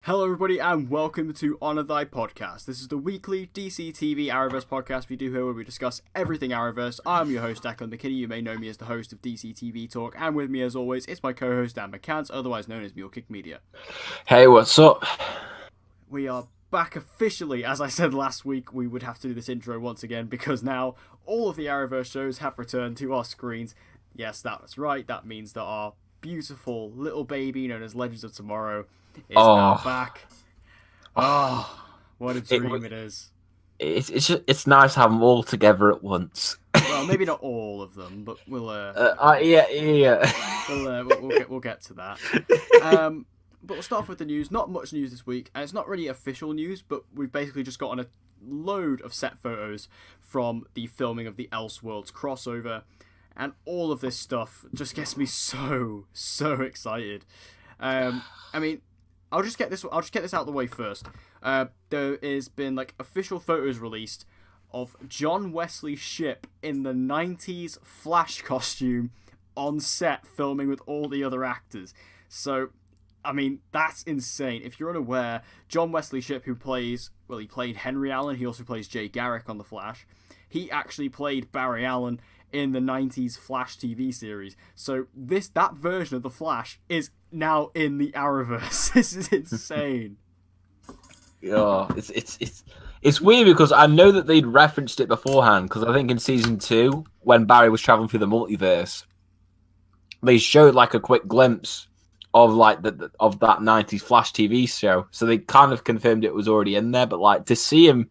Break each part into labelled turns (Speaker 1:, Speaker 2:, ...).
Speaker 1: Hello everybody and welcome to Honor Thy Podcast. This is the weekly DCTV Arrowverse podcast we do here where we discuss everything Arrowverse. I'm your host Declan McKinney. You may know me as the host of DCTV Talk, and with me as always is my co-host Dan McCance, otherwise known as Mule Kick Media.
Speaker 2: Hey, what's up?
Speaker 1: We are back officially. As I said last week, we would have to do this intro once again because now all of the Arrowverse shows have returned to our screens. Yes, that's right. That means that our beautiful little baby known as Legends of Tomorrow is now back. Oh, what a dream it is.
Speaker 2: It's nice to have them all together at once.
Speaker 1: Well, maybe not all of them, but we'll we'll get to that. But we'll start off with the news. Not much news this week, and it's not really official news, but we've basically just gotten a load of set photos from the filming of the Elseworlds crossover, and all of this stuff just gets me so excited. I mean, I'll just get this out of the way first. There has been like official photos released of John Wesley's ship in the 90s Flash costume on set filming with all the other actors. So, I mean, that's insane. If you're unaware, John Wesley Shipp, he played Henry Allen, he also plays Jay Garrick on The Flash. He actually played Barry Allen in the 90s Flash TV series. So that version of The Flash is now in the Arrowverse. This is insane.
Speaker 2: Yeah, it's weird because I know that they'd referenced it beforehand, because I think in season 2, when Barry was traveling through the multiverse, they showed like a quick glimpse of like of that 90s Flash TV show. So they kind of confirmed it was already in there, but like to see him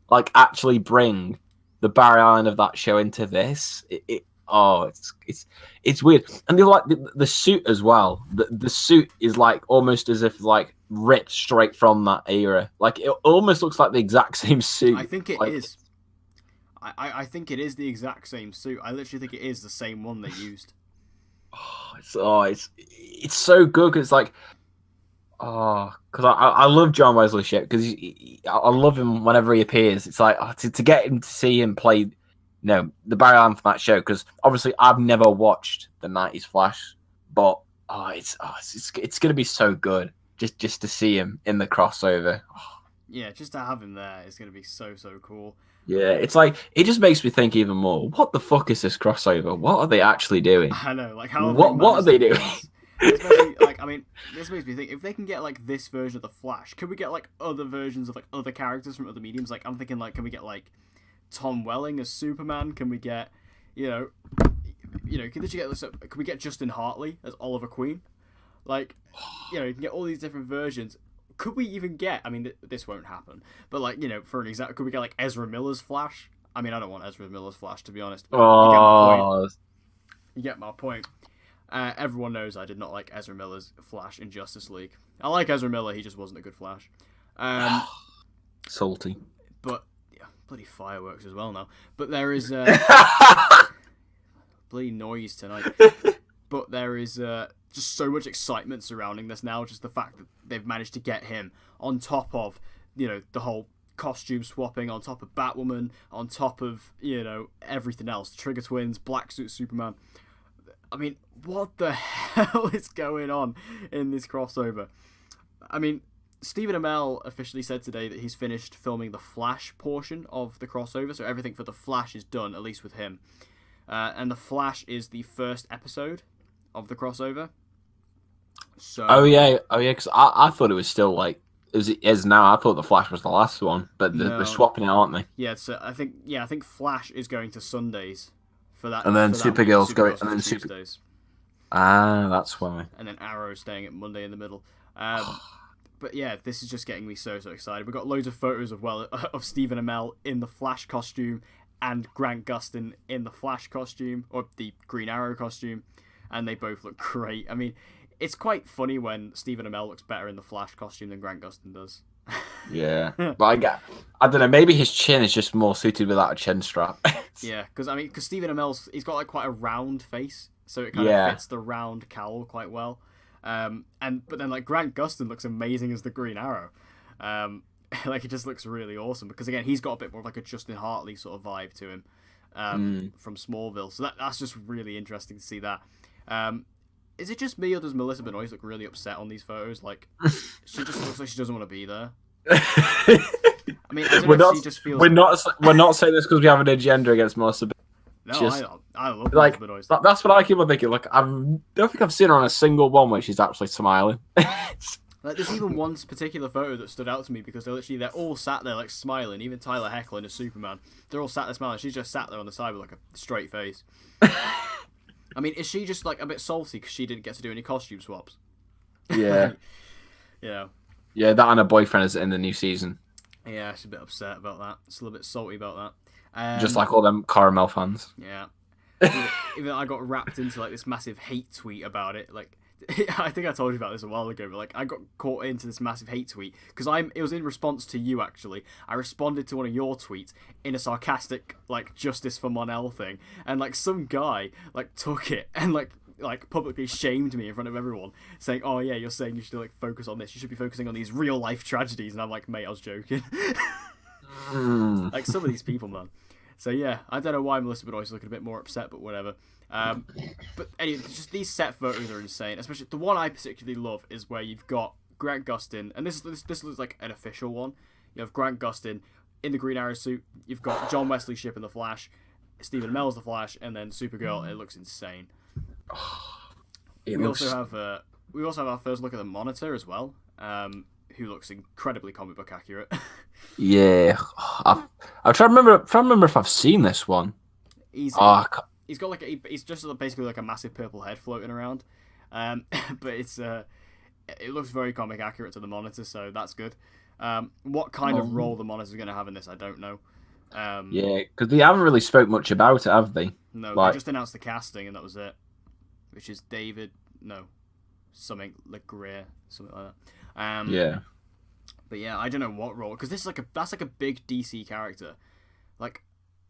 Speaker 2: like actually bring the Barry Allen of that show into this, it's weird. And they like the suit as well. The suit is like almost as if like ripped straight from that era. Like it almost looks like the exact same suit.
Speaker 1: I think it is. I think it is the exact same suit. I literally think it is the same one they used.
Speaker 2: It's so good because like, because I love John Wesley Shipp because I love him whenever he appears. It's like to get him to see him play, the Barry Allen from that show, because obviously I've never watched the 90s Flash, but it's gonna be so good just to see him in the crossover.
Speaker 1: Yeah, just to have him there is gonna be so cool.
Speaker 2: Yeah, it's like it just makes me think even more. What the fuck is this crossover? What are they actually doing?
Speaker 1: I know, like how.
Speaker 2: What are they doing?
Speaker 1: Especially, like, I mean, this makes me think, if they can get, like, this version of The Flash, could we get, like, other versions of, like, other characters from other mediums? Like, I'm thinking, like, can we get, like, Tom Welling as Superman? Can we get, can we get Justin Hartley as Oliver Queen? Like, you can get all these different versions. Could we even get, I mean, this won't happen, but, like, for an example, could we get, like, Ezra Miller's Flash? I mean, I don't want Ezra Miller's Flash, to be honest. You get my point. Everyone knows I did not like Ezra Miller's Flash in Justice League. I like Ezra Miller, he just wasn't a good Flash.
Speaker 2: Salty.
Speaker 1: But, yeah, bloody fireworks as well now. But there is, bloody noise tonight. But there is just so much excitement surrounding this now, just the fact that they've managed to get him on top of, the whole costume swapping, on top of Batwoman, on top of, everything else. The Trigger Twins, Black Suit Superman. I mean, what the hell is going on in this crossover? I mean, Stephen Amell officially said today that he's finished filming the Flash portion of the crossover, so everything for the Flash is done, at least with him. And the Flash is the first episode of the crossover. So. Oh yeah,
Speaker 2: because I thought it was still like as it is now. I thought the Flash was the last one, but they're swapping it, aren't they?
Speaker 1: Yeah, so I think Flash is going to Sundays. For that,
Speaker 2: and then Supergirl's going, and then
Speaker 1: Tuesdays.
Speaker 2: That's why.
Speaker 1: And then Arrow staying at Monday in the middle. But yeah, this is just getting me so excited. We've got loads of photos of Stephen Amell in the Flash costume and Grant Gustin in the Flash costume, or the Green Arrow costume, and they both look great. I mean, it's quite funny when Stephen Amell looks better in the Flash costume than Grant Gustin does.
Speaker 2: Yeah, but I don't know. Maybe his chin is just more suited without a chin strap.
Speaker 1: Yeah, because Stephen Amell's he's got like quite a round face, so it kind of fits the round cowl quite well. But then like Grant Gustin looks amazing as the Green Arrow. Like it just looks really awesome because again he's got a bit more of like a Justin Hartley sort of vibe to him from Smallville. So that's just really interesting to see that. is it just me or does Melissa Benoist look really upset on these photos? Like, she just looks like she doesn't want to be there. I mean, I don't know if she just feels...
Speaker 2: We're not saying this because we have an agenda against Melissa Benoist.
Speaker 1: No, I love
Speaker 2: like,
Speaker 1: Melissa Benoist.
Speaker 2: That's what I keep on thinking. Like, I don't think I've seen her on a single one where she's actually smiling.
Speaker 1: Like, there's even one particular photo that stood out to me because they're all sat there like smiling. Even Tyler Hoechlin as Superman, they're all sat there smiling. She's just sat there on the side with like a straight face. I mean, is she just like a bit salty because she didn't get to do any costume swaps?
Speaker 2: Yeah.
Speaker 1: Yeah.
Speaker 2: Yeah, that and her boyfriend is in the new season.
Speaker 1: Yeah, she's a bit upset about that. She's a little bit salty about that.
Speaker 2: Just like all them caramel fans.
Speaker 1: Yeah. Even I got wrapped into like this massive hate tweet about it. Like, I think I told you about this a while ago, but like I got caught into this massive hate tweet because it was in response to you actually. I responded to one of your tweets in a sarcastic like justice for Mon-El thing, and like some guy like took it and like publicly shamed me in front of everyone, saying, "Oh yeah, you're saying you should like focus on this. You should be focusing on these real life tragedies." And I'm like, "Mate, I was joking." Like some of these people, man. So yeah, I don't know why Melissa Benoist is looking a bit more upset, but whatever. But anyway, just these set photos are insane. Especially the one I particularly love is where you've got Grant Gustin, and this looks like an official one. You have Grant Gustin in the Green Arrow suit. You've got John Wesley Shipp in the Flash, Stephen Amell's the Flash, and then Supergirl. It looks insane. We also have our first look at the Monitor as well, who looks incredibly comic book accurate.
Speaker 2: Yeah, I'm trying to remember if I've seen this one.
Speaker 1: He's got he's just basically like a massive purple head floating around, but it looks very comic accurate to the Monitor, so that's good. What kind of role the Monitor's going to have in this, I don't know.
Speaker 2: Yeah, because they haven't really spoke much about it, have they?
Speaker 1: No, they just announced the casting and that was it. Which is something Legrier, something like that.
Speaker 2: Yeah.
Speaker 1: But yeah, I don't know what role, because that's like a big DC character. Like,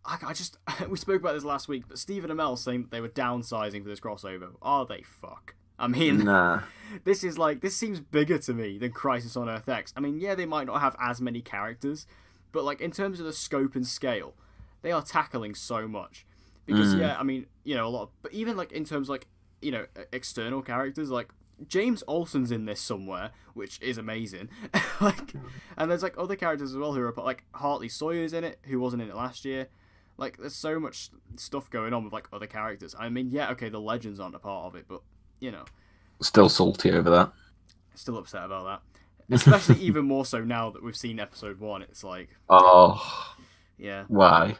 Speaker 1: I just we spoke about this last week, but Stephen Amell saying that they were downsizing for this crossover. Are they fuck? I mean,
Speaker 2: nah.
Speaker 1: This seems bigger to me than Crisis on Earth X. I mean, yeah, they might not have as many characters, but like in terms of the scope and scale, they are tackling so much. Because yeah, I mean, you know, a lot of, but even like in terms of, like, you know, external characters, like James Olsen's in this somewhere, which is amazing. Like, and there's like other characters as well who are like Hartley Sawyer's in it, who wasn't in it last year. Like, there's so much stuff going on with like other characters. I mean, yeah, okay, the Legends aren't a part of it, but you know,
Speaker 2: still salty over that.
Speaker 1: Still upset about that, especially even more so now that we've seen episode 1. It's like,
Speaker 2: oh,
Speaker 1: yeah,
Speaker 2: why?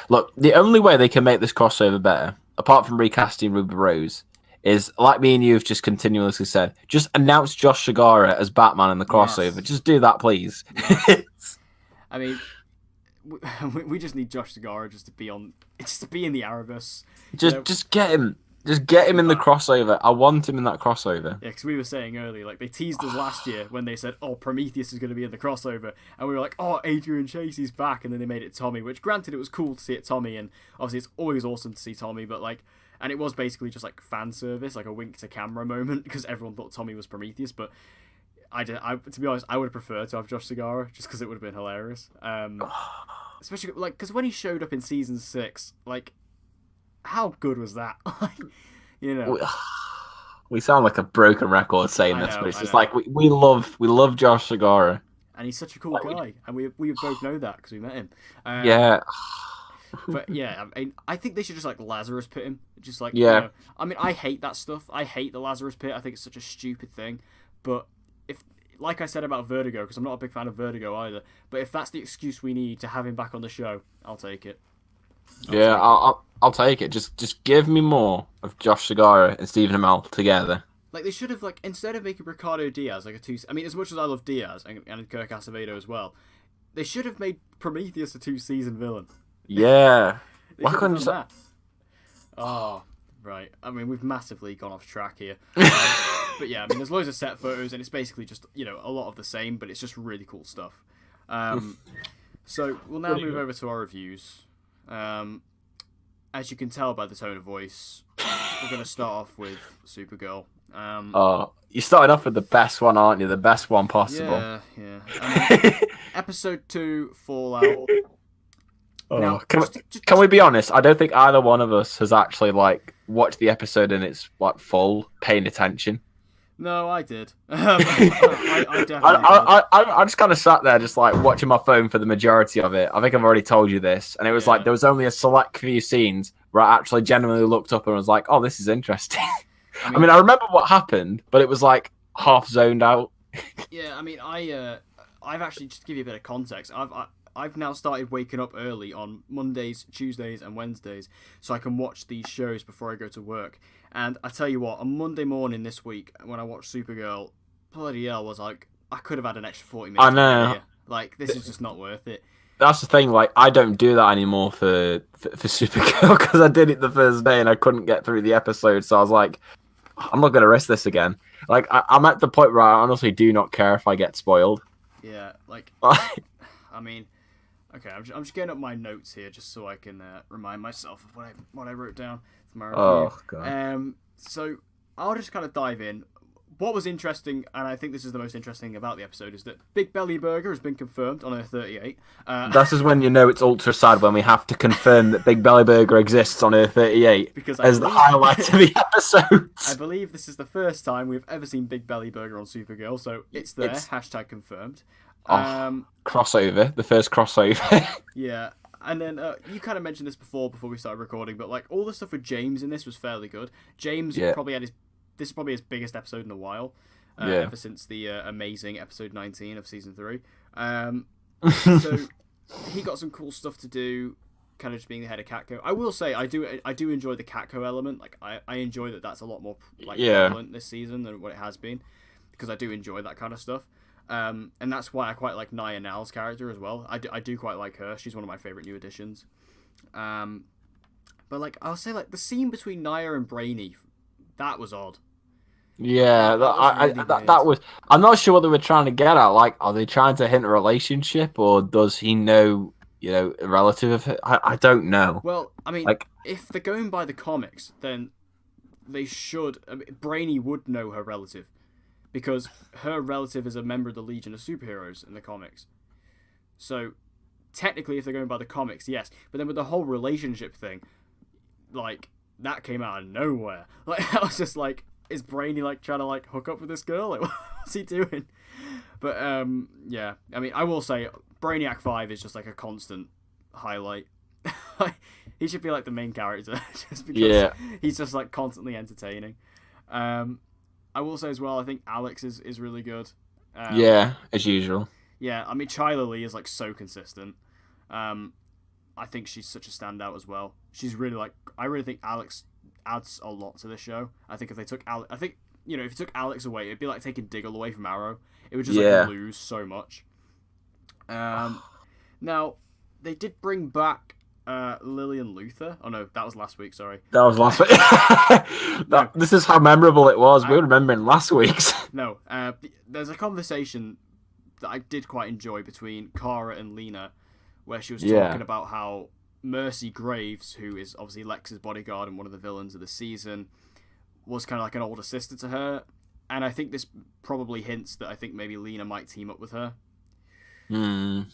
Speaker 2: Look, the only way they can make this crossover better, apart from recasting Ruby Rose, is, like me and you have just continuously said, just announce Josh Segarra as Batman in the crossover. Yes. Just do that, please.
Speaker 1: Yes. I mean, we just need Josh Segarra just to be in the Arrowverse.
Speaker 2: Just get him. Just get him in the crossover. I want him in that crossover.
Speaker 1: Yeah, because we were saying earlier, like, they teased us last year when they said, oh, Prometheus is going to be in the crossover. And we were like, oh, Adrian Chasey's back. And then they made it Tommy, which, granted, it was cool to see it Tommy. And obviously, it's always awesome to see Tommy. But, like, and it was basically just, like, fan service, like a wink to camera moment, because everyone thought Tommy was Prometheus. But to be honest, I would have preferred to have Josh Segarra, just because it would have been hilarious. Especially, like, because when he showed up in season 6, like, how good was that? Like, you know,
Speaker 2: we sound like a broken record saying this, but it's just like we love Josh Segarra,
Speaker 1: and he's such a cool guy, and we both know that because we met him.
Speaker 2: Yeah,
Speaker 1: but yeah, I think they should just like Lazarus pit him, just like,
Speaker 2: yeah.
Speaker 1: You know, I mean, I hate that stuff. I hate the Lazarus pit. I think it's such a stupid thing. But if, like I said about Vertigo, because I'm not a big fan of Vertigo either, but if that's the excuse we need to have him back on the show, I'll take it.
Speaker 2: I'll take it. Just give me more of Josh Segarra and Stephen Amell together.
Speaker 1: Like, they should have, like, instead of making Ricardo Diaz like a 2... I mean, as much as I love Diaz and Kirk Acevedo as well, they should have made Prometheus a 2-season villain.
Speaker 2: Yeah.
Speaker 1: Why couldn't you that? Oh, right. I mean, we've massively gone off track here. But yeah, I mean, there's loads of set photos, and it's basically just, you know, a lot of the same, but it's just really cool stuff. So we'll now move over to our reviews. As you can tell by the tone of voice, we're going to start off with Supergirl.
Speaker 2: You started off with the best one, aren't you? The best one possible.
Speaker 1: Yeah. I mean, episode 2, Fallout. Now,
Speaker 2: Can we be honest? I don't think either one of us has actually like watched the episode in its like full, paying attention.
Speaker 1: No, I did. I definitely did.
Speaker 2: I just kind of sat there, just like watching my phone for the majority of it. I think I've already told you this, and it was like there was only a select few scenes where I actually genuinely looked up and was like, "Oh, this is interesting." I mean, I remember what happened, but it was like half zoned out.
Speaker 1: Yeah, I mean, I've actually, just to give you a bit of context, I've now started waking up early on Mondays, Tuesdays, and Wednesdays, so I can watch these shows before I go to work. And I tell you what, on Monday morning this week, when I watched Supergirl, bloody hell, was like, I could have had an extra 40 minutes.
Speaker 2: I know.
Speaker 1: Here. Like, this is just not worth it.
Speaker 2: That's the thing. Like, I don't do that anymore for Supergirl because I did it the first day and I couldn't get through the episode. So I was like, I'm not going to risk this again. Like, I'm at the point where I honestly do not care if I get spoiled.
Speaker 1: Yeah, like, I mean, okay, I'm just getting up my notes here just so I can remind myself of what I wrote down for my review.
Speaker 2: Oh, God.
Speaker 1: So I'll just kind of dive in. What was interesting, and I think this is the most interesting about the episode, is that Big Belly Burger has been confirmed on Earth 38.
Speaker 2: This is when you know it's ultra sad when we have to confirm that Big Belly Burger exists on Earth 38
Speaker 1: because
Speaker 2: the highlight of the episode.
Speaker 1: I believe this is the first time we've ever seen Big Belly Burger on Supergirl, so it's there. Hashtag confirmed.
Speaker 2: Crossover, the first crossover.
Speaker 1: Yeah, and then you kind of mentioned this before we started recording, but like all the stuff with James in this was fairly good. James probably had this is probably his biggest episode in a while, ever since the amazing episode 19 of season 3. So he got some cool stuff to do, kind of just being the head of Catco. I will say I do enjoy the Catco element. Like I enjoy that's a lot more prevalent this season than what it has been, because I do enjoy that kind of stuff. And that's why I quite like Nia Nal's character as well. I do quite like her. She's one of my favorite new additions. But like I'll say, like the scene between Nia and Brainy, that was odd.
Speaker 2: Yeah, that was. I'm not sure what they were trying to get at. Like, are they trying to hint a relationship, or does he know, a relative of her? I don't know.
Speaker 1: Well, I mean, like, if they're going by the comics, then they should. I mean, Brainy would know her relative, because her relative is a member of the Legion of Superheroes in the comics. So, technically, if they're going by the comics, yes. But then with the whole relationship thing, like, that came out of nowhere. Like, I was just like, is Brainy, like, trying to, like, hook up with this girl? Like, what's he doing? But, yeah. I mean, I will say, Brainiac 5 is just, like, a constant highlight. He should be, like, the main character, just because he's just, like, constantly entertaining. I will say as well, I think Alex is really good.
Speaker 2: As usual.
Speaker 1: Yeah, I mean, Chyla Lee is, like, so consistent. I think she's such a standout as well. She's really, like, I really think Alex adds a lot to this show. I think if they took Alex, if you took Alex away, it'd be like taking Diggle away from Arrow. It would just like lose so much. Now they did bring back Lillian Luthor. Oh no, that was last week. Sorry,
Speaker 2: that was last week. This is how memorable it was. We're remembering last week's.
Speaker 1: No, there's a conversation that I did quite enjoy between Kara and Lena, where she was talking about how Mercy Graves, who is obviously Lex's bodyguard and one of the villains of the season, was kind of like an older sister to her. And I think this probably hints that I think maybe Lena might team up with her. Sending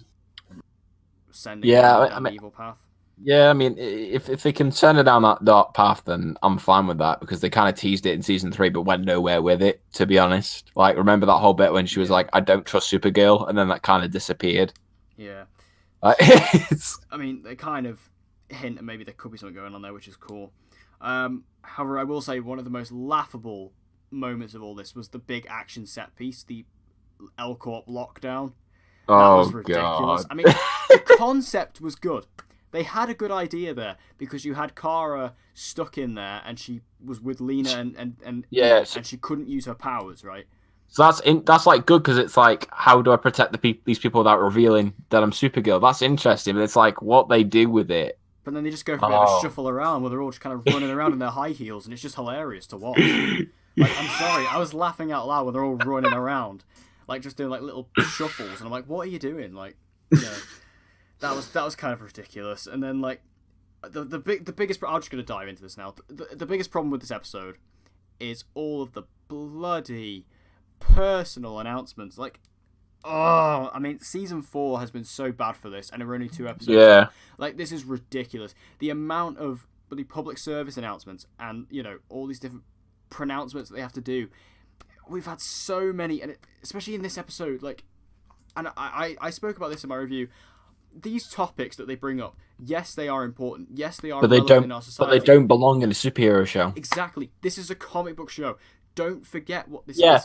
Speaker 1: her down the evil path.
Speaker 2: Yeah, I mean, if they can send her down that dark path, then I'm fine with that, because they kind of teased it in season 3 but went nowhere with it, to be honest. Like, remember that whole bit when she was like, I don't trust Supergirl, and then that kind of disappeared.
Speaker 1: Yeah.
Speaker 2: I
Speaker 1: mean, they kind of hint at maybe there could be something going on there, which is cool. However, I will say one of the most laughable moments of all this was the big action set piece, the L Corp lockdown. That was ridiculous. God. I mean, the concept was good. They had a good idea there, because you had Kara stuck in there, and she was with Lena, and she couldn't use her powers, right?
Speaker 2: So that's like good, because it's like, how do I protect these people without revealing that I'm Supergirl? That's interesting, but it's like what they do with it.
Speaker 1: But then they just go for a bit of a shuffle around, where they're all just kind of running around in their high heels, and it's just hilarious to watch. Like, I'm sorry, I was laughing out loud when they're all running around, like just doing like little shuffles, and I'm like, what are you doing? Like, that was kind of ridiculous. And then like the biggest, I'm just gonna dive into this now. The biggest problem with this episode is all of the bloody personal announcements. Like, Oh, I mean, season 4 has been so bad for this, and there are only 2 episodes.
Speaker 2: Yeah.
Speaker 1: Like, this is ridiculous. The amount of the public service announcements and, all these different pronouncements that they have to do. We've had so many, and especially in this episode, like, and I spoke about this in my review. These topics that they bring up, yes, they are important. Yes, they are relevant in our society.
Speaker 2: But they don't belong in a superhero show.
Speaker 1: Exactly. This is a comic book show. Don't forget what this is.
Speaker 2: Yeah,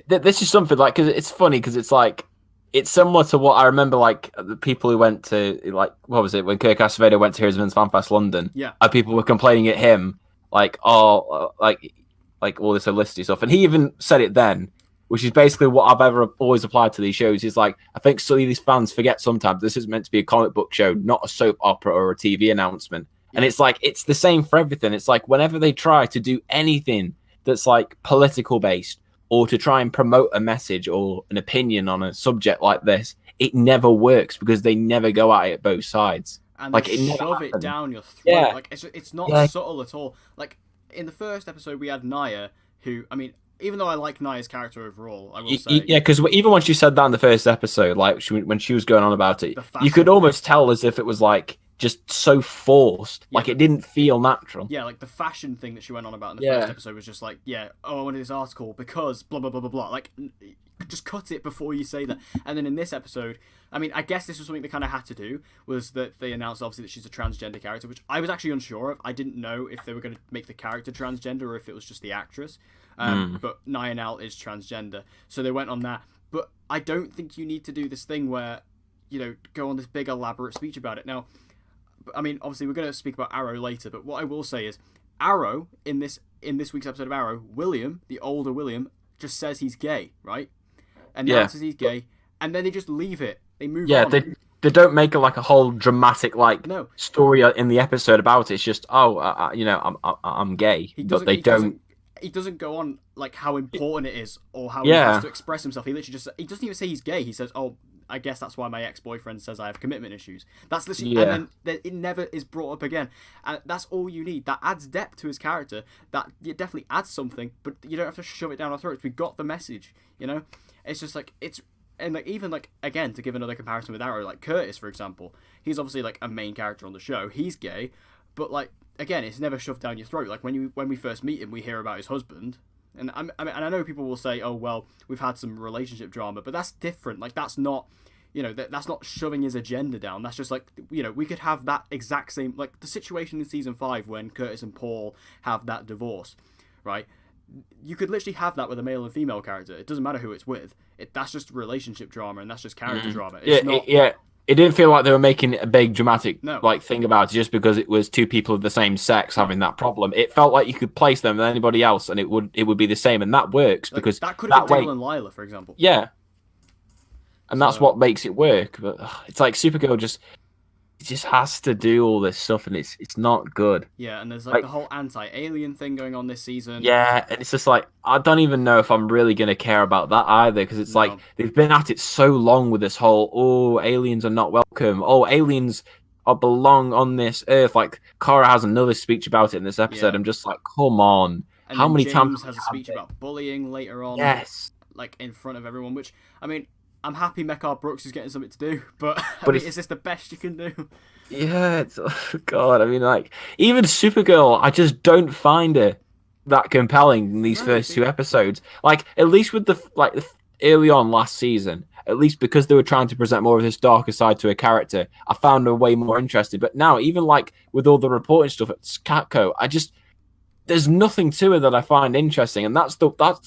Speaker 2: this is something like, because it's funny, because it's like, it's similar to what I remember, like, the people who went to, like, what was it, when Kirk Acevedo went to Heroes Men's Fan Fest London.
Speaker 1: Yeah.
Speaker 2: And people were complaining at him, like, oh, like all this publicity stuff. And he even said it then, which is basically what I've always applied to these shows. Is like, I think some of these fans forget sometimes this is meant to be a comic book show, not a soap opera or a TV announcement. Yeah. And it's like, it's the same for everything. It's like, whenever they try to do anything that's like political based, or to try and promote a message or an opinion on a subject like this, it never works, because they never go at it both sides.
Speaker 1: And
Speaker 2: like,
Speaker 1: they shove it down your throat.
Speaker 2: Yeah.
Speaker 1: Like, it's not subtle at all. Like, in the first episode, we had Naya, who, I mean, even though I like Naya's character overall, I will say...
Speaker 2: Yeah, because even when she said that in the first episode, like, when she was going on about it, you could almost tell as if it was, like, just so forced. Yeah. Like, it didn't feel natural.
Speaker 1: Yeah, like, the fashion thing that she went on about in the first episode was just like, I wanted this article because blah, blah, blah, blah, blah. Like, just cut it before you say that. And then in this episode, I mean, I guess this was something they kind of had to do, was that they announced, obviously, that she's a transgender character, which I was actually unsure of. I didn't know if they were going to make the character transgender or if it was just the actress. But Naya Nal is transgender, so they went on that. But I don't think you need to do this thing where, go on this big elaborate speech about it. Now, I mean, obviously we're going to speak about Arrow later, but what I will say is, Arrow, in this week's episode of Arrow, William, the older William, just says he's gay, right? Announces he's gay, and then they just leave it. They move on.
Speaker 2: Yeah, they don't make a whole dramatic story in the episode about it. It's just, I'm gay, but they don't.
Speaker 1: He doesn't go on like how important it is or how he has to express himself. He literally he doesn't even say he's gay. He says, "Oh, I guess that's why my ex-boyfriend says I have commitment issues." That's literally, and then it never is brought up again. And that's all you need. That adds depth to his character. That definitely adds something, but you don't have to shove it down our throats. We got the message. It's just like and like even like again to give another comparison with Arrow, like Curtis for example, he's obviously like a main character on the show. He's gay, but like. Again, it's never shoved down your throat. Like when we first meet him, we hear about his husband, and I know people will say, "Oh well, we've had some relationship drama," but that's different. Like that's not, that's not shoving his agenda down. That's just like, we could have that exact same, like the situation in season 5 when Curtis and Paul have that divorce, right? You could literally have that with a male and female character. It doesn't matter who it's with. That's just relationship drama, and that's just character drama. It's
Speaker 2: It didn't feel like they were making a big dramatic thing about it just because it was two people of the same sex having that problem. It felt like you could place them with anybody else and it would be the same, and that works because
Speaker 1: that could have been Declan and Lila, for example.
Speaker 2: Yeah, and that's what makes it work. But it's like Supergirl just has to do all this stuff, and it's not good.
Speaker 1: Yeah, and there's like the whole anti-alien thing going on this season.
Speaker 2: Yeah, and it's just like, I don't even know if I'm really going to care about that either, because it's like, they've been at it so long with this whole, oh, aliens are not welcome. Oh, aliens belong on this earth. Like, Kara has another speech about it in this episode. I'm just like, come on.
Speaker 1: And
Speaker 2: how many
Speaker 1: James
Speaker 2: times
Speaker 1: has a speech about bullying later on.
Speaker 2: Yes.
Speaker 1: Like, in front of everyone, which, I mean, I'm happy Mekar Brooks is getting something to do, but I mean, is this the best you can do?
Speaker 2: Yeah, God, I mean, like, even Supergirl, I just don't find her that compelling in these first 2 episodes. Like, at least with the early on last season, at least because they were trying to present more of this darker side to a character, I found her way more interested. But now, even like with all the reporting stuff at Catco, there's nothing to her that I find interesting, and that's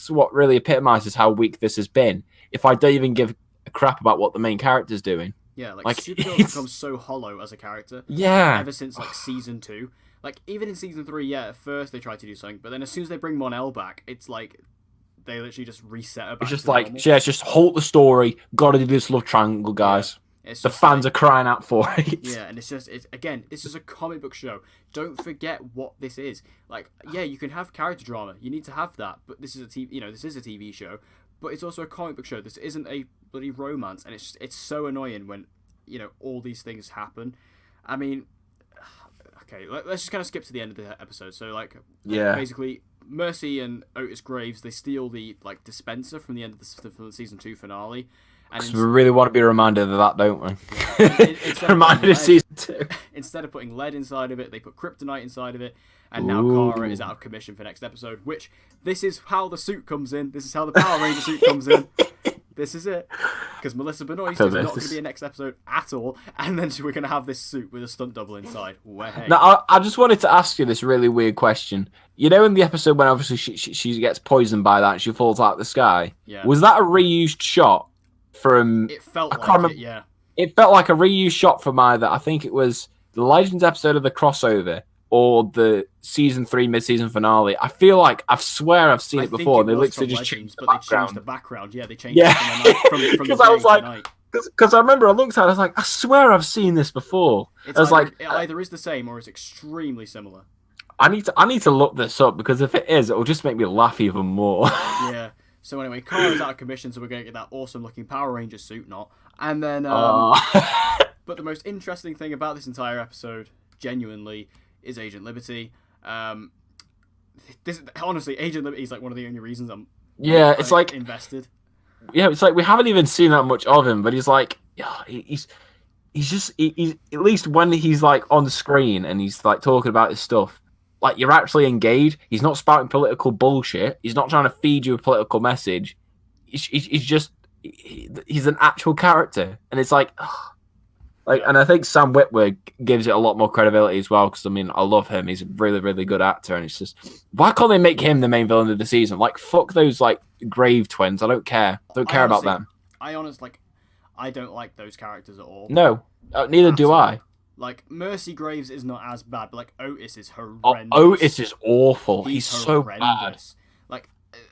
Speaker 2: what really epitomizes how weak this has been. If I don't even give a crap about what the main character's doing.
Speaker 1: Yeah, like Supergirl's become so hollow as a character.
Speaker 2: Yeah.
Speaker 1: Ever since like season 2. Like even in season 3, at first they tried to do something, but then as soon as they bring Mon-El back, it's like they literally just reset her back.
Speaker 2: It's just like, it's just halt the story, gotta do this love triangle, guys. Yeah. The fans are crying out for it.
Speaker 1: Yeah, and it's again, this is a comic book show. Don't forget what this is. Like, yeah, you can have character drama. You need to have that, but this is a TV show. But it's also a comic book show. This isn't a bloody romance, and it's so annoying when all these things happen. I mean, okay, let's just kind of skip to the end of the episode. So basically, Mercy and Otis Graves, they steal the dispenser from the end of the season 2 finale,
Speaker 2: Because we really want to be reminded of that, don't we?
Speaker 1: Yeah.
Speaker 2: Reminded of season 2.
Speaker 1: Instead of putting lead inside of it, they put kryptonite inside of it, and now Kara is out of commission for next episode. Which, this is how the suit comes in. This is how the Power Ranger suit comes in. This is it. Because Melissa Benoist is not going to be in next episode at all, and then we're going to have this suit with a stunt double inside. Hey.
Speaker 2: Now, I just wanted to ask you this really weird question. You know, in the episode when obviously she gets poisoned by that and she falls out of the sky, was that a reused shot from...
Speaker 1: It felt like it, yeah.
Speaker 2: It felt like a reused shot from either, I think it was the Legends episode of the crossover or the season 3 mid-season finale. I feel like, I swear I've seen it before. They literally just changed the background.
Speaker 1: They changed the background. Yeah, they changed it from the
Speaker 2: I was like,
Speaker 1: night.
Speaker 2: Because I remember I looked at it, I was like, I swear I've seen this before.
Speaker 1: It either is the same or it's extremely similar.
Speaker 2: I need to look this up, because if it is, it will just make me laugh even more.
Speaker 1: Yeah. So anyway, Kara's out of commission, so we're going to get that awesome-looking Power Ranger suit, and then... But the most interesting thing about this entire episode, genuinely, is Agent Liberty. Honestly, Agent Liberty is like one of the only reasons I'm
Speaker 2: it's like
Speaker 1: invested.
Speaker 2: Yeah, it's like we haven't even seen that much of him, but he's like, he's at least when he's like on the screen and he's like talking about his stuff, like you're actually engaged. He's not spouting political bullshit. He's not trying to feed you a political message. He's an actual character, and it's like. And I think Sam Witwer gives it a lot more credibility as well, because I mean, I love him. He's a really, really good actor, and it's just, why can't they make him the main villain of the season? Like, fuck those like Grave twins. I don't care. About them.
Speaker 1: I don't like those characters at all.
Speaker 2: No, neither do I.
Speaker 1: Like, Mercy Graves is not as bad, but like Otis is horrendous.
Speaker 2: Otis is awful. He's so bad.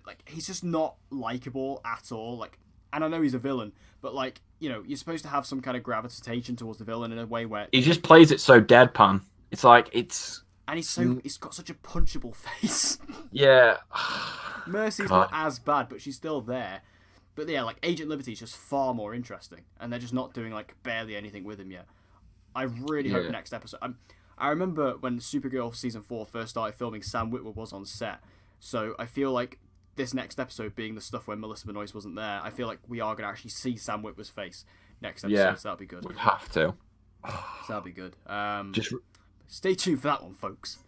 Speaker 1: Like he's just not likable at all. Like, and I know he's a villain, but like, you know, you're supposed to have some kind of gravitation towards the villain in a way where
Speaker 2: he just plays it so deadpan. It's like he's got such a punchable face. Yeah.
Speaker 1: Mercy's not as bad, but she's still there. But yeah, like Agent Liberty is just far more interesting, and they're just not doing like barely anything with him yet. I really hope next episode. I remember when Supergirl season 4 first started filming, Sam Witwer was on set, so I feel like this next episode being the stuff where Melissa Benoist wasn't there, I feel like we are going to actually see Sam Witwer's face next episode, so that'll be good.
Speaker 2: We have to.
Speaker 1: So that'll be good. Just stay tuned for that one, folks.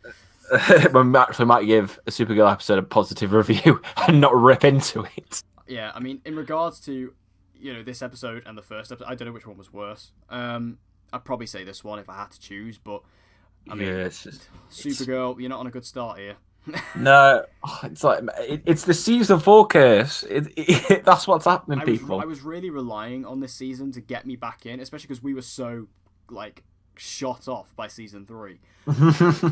Speaker 2: We actually might give a Supergirl episode a positive review and not rip into it.
Speaker 1: Yeah, I mean, in regards to, you know, this episode and the first episode, I don't know which one was worse. I'd probably say this one if I had to choose, but I mean, Supergirl, you're not on a good start here.
Speaker 2: No, it's like it's the season 4 curse. That's what's happening, people.
Speaker 1: I was really relying on this season to get me back in, especially because we were so like shot off by season 3.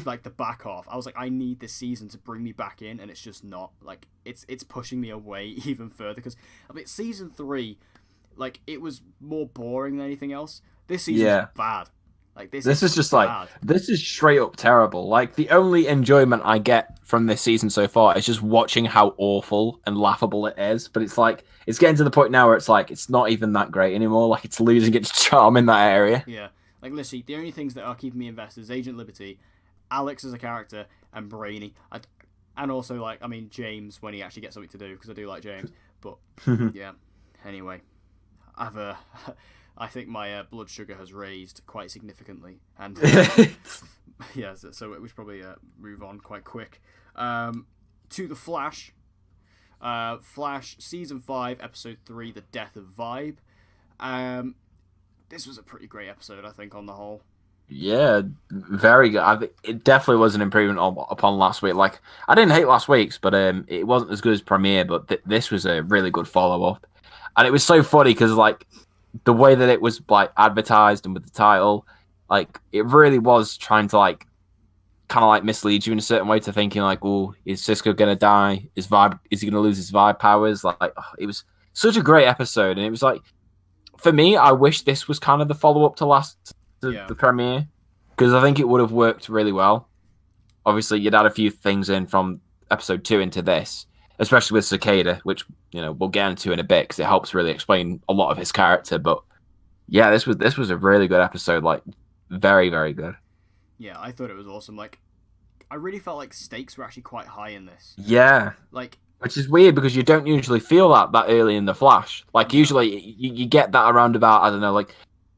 Speaker 1: Like the back half, I was like, I need this season to bring me back in, and it's just not. Like it's pushing me away even further, because I mean, season 3, like it was more boring than anything else. This season is bad. Like this is just bad.
Speaker 2: Like, this is straight up terrible. Like, the only enjoyment I get from this season so far is just watching how awful and laughable it is. But it's like, it's getting to the point now where it's like, it's not even that great anymore. Like, it's losing its charm in that area.
Speaker 1: Yeah. Like, literally, the only things that are keeping me invested is Agent Liberty, Alex as a character, and Brainy. And also, like, I mean, James, when he actually gets something to do, because I do like James. But, yeah. Anyway, I think my blood sugar has raised quite significantly, and yeah, so we should probably move on quite quick to the Flash. Flash season 5, episode 3, The Death of Vibe. This was a pretty great episode, I think, on the whole.
Speaker 2: Yeah, very good. It definitely was an improvement upon last week. Like, I didn't hate last week's, but it wasn't as good as Premiere. But this was a really good follow up, and it was so funny because like, the way that it was like advertised and with the title, like it really was trying to like kind of like mislead you in a certain way to thinking like, oh, is Cisco gonna die? Is he gonna lose his vibe powers? Like, it was such a great episode, and it was like, for me, I wish this was kind of the follow up to the premiere, because I think it would have worked really well. Obviously, you'd add a few things in from episode 2 into this, especially with Cicada, which, you know, we'll get into in a bit because it helps really explain a lot of his character. But yeah, this was a really good episode, like very, very good.
Speaker 1: Yeah, I thought it was awesome. Like, I really felt like stakes were actually quite high in this.
Speaker 2: Yeah.
Speaker 1: Like,
Speaker 2: Which is weird because you don't usually feel that early in the Flash. Like usually you get that around about, I don't know, like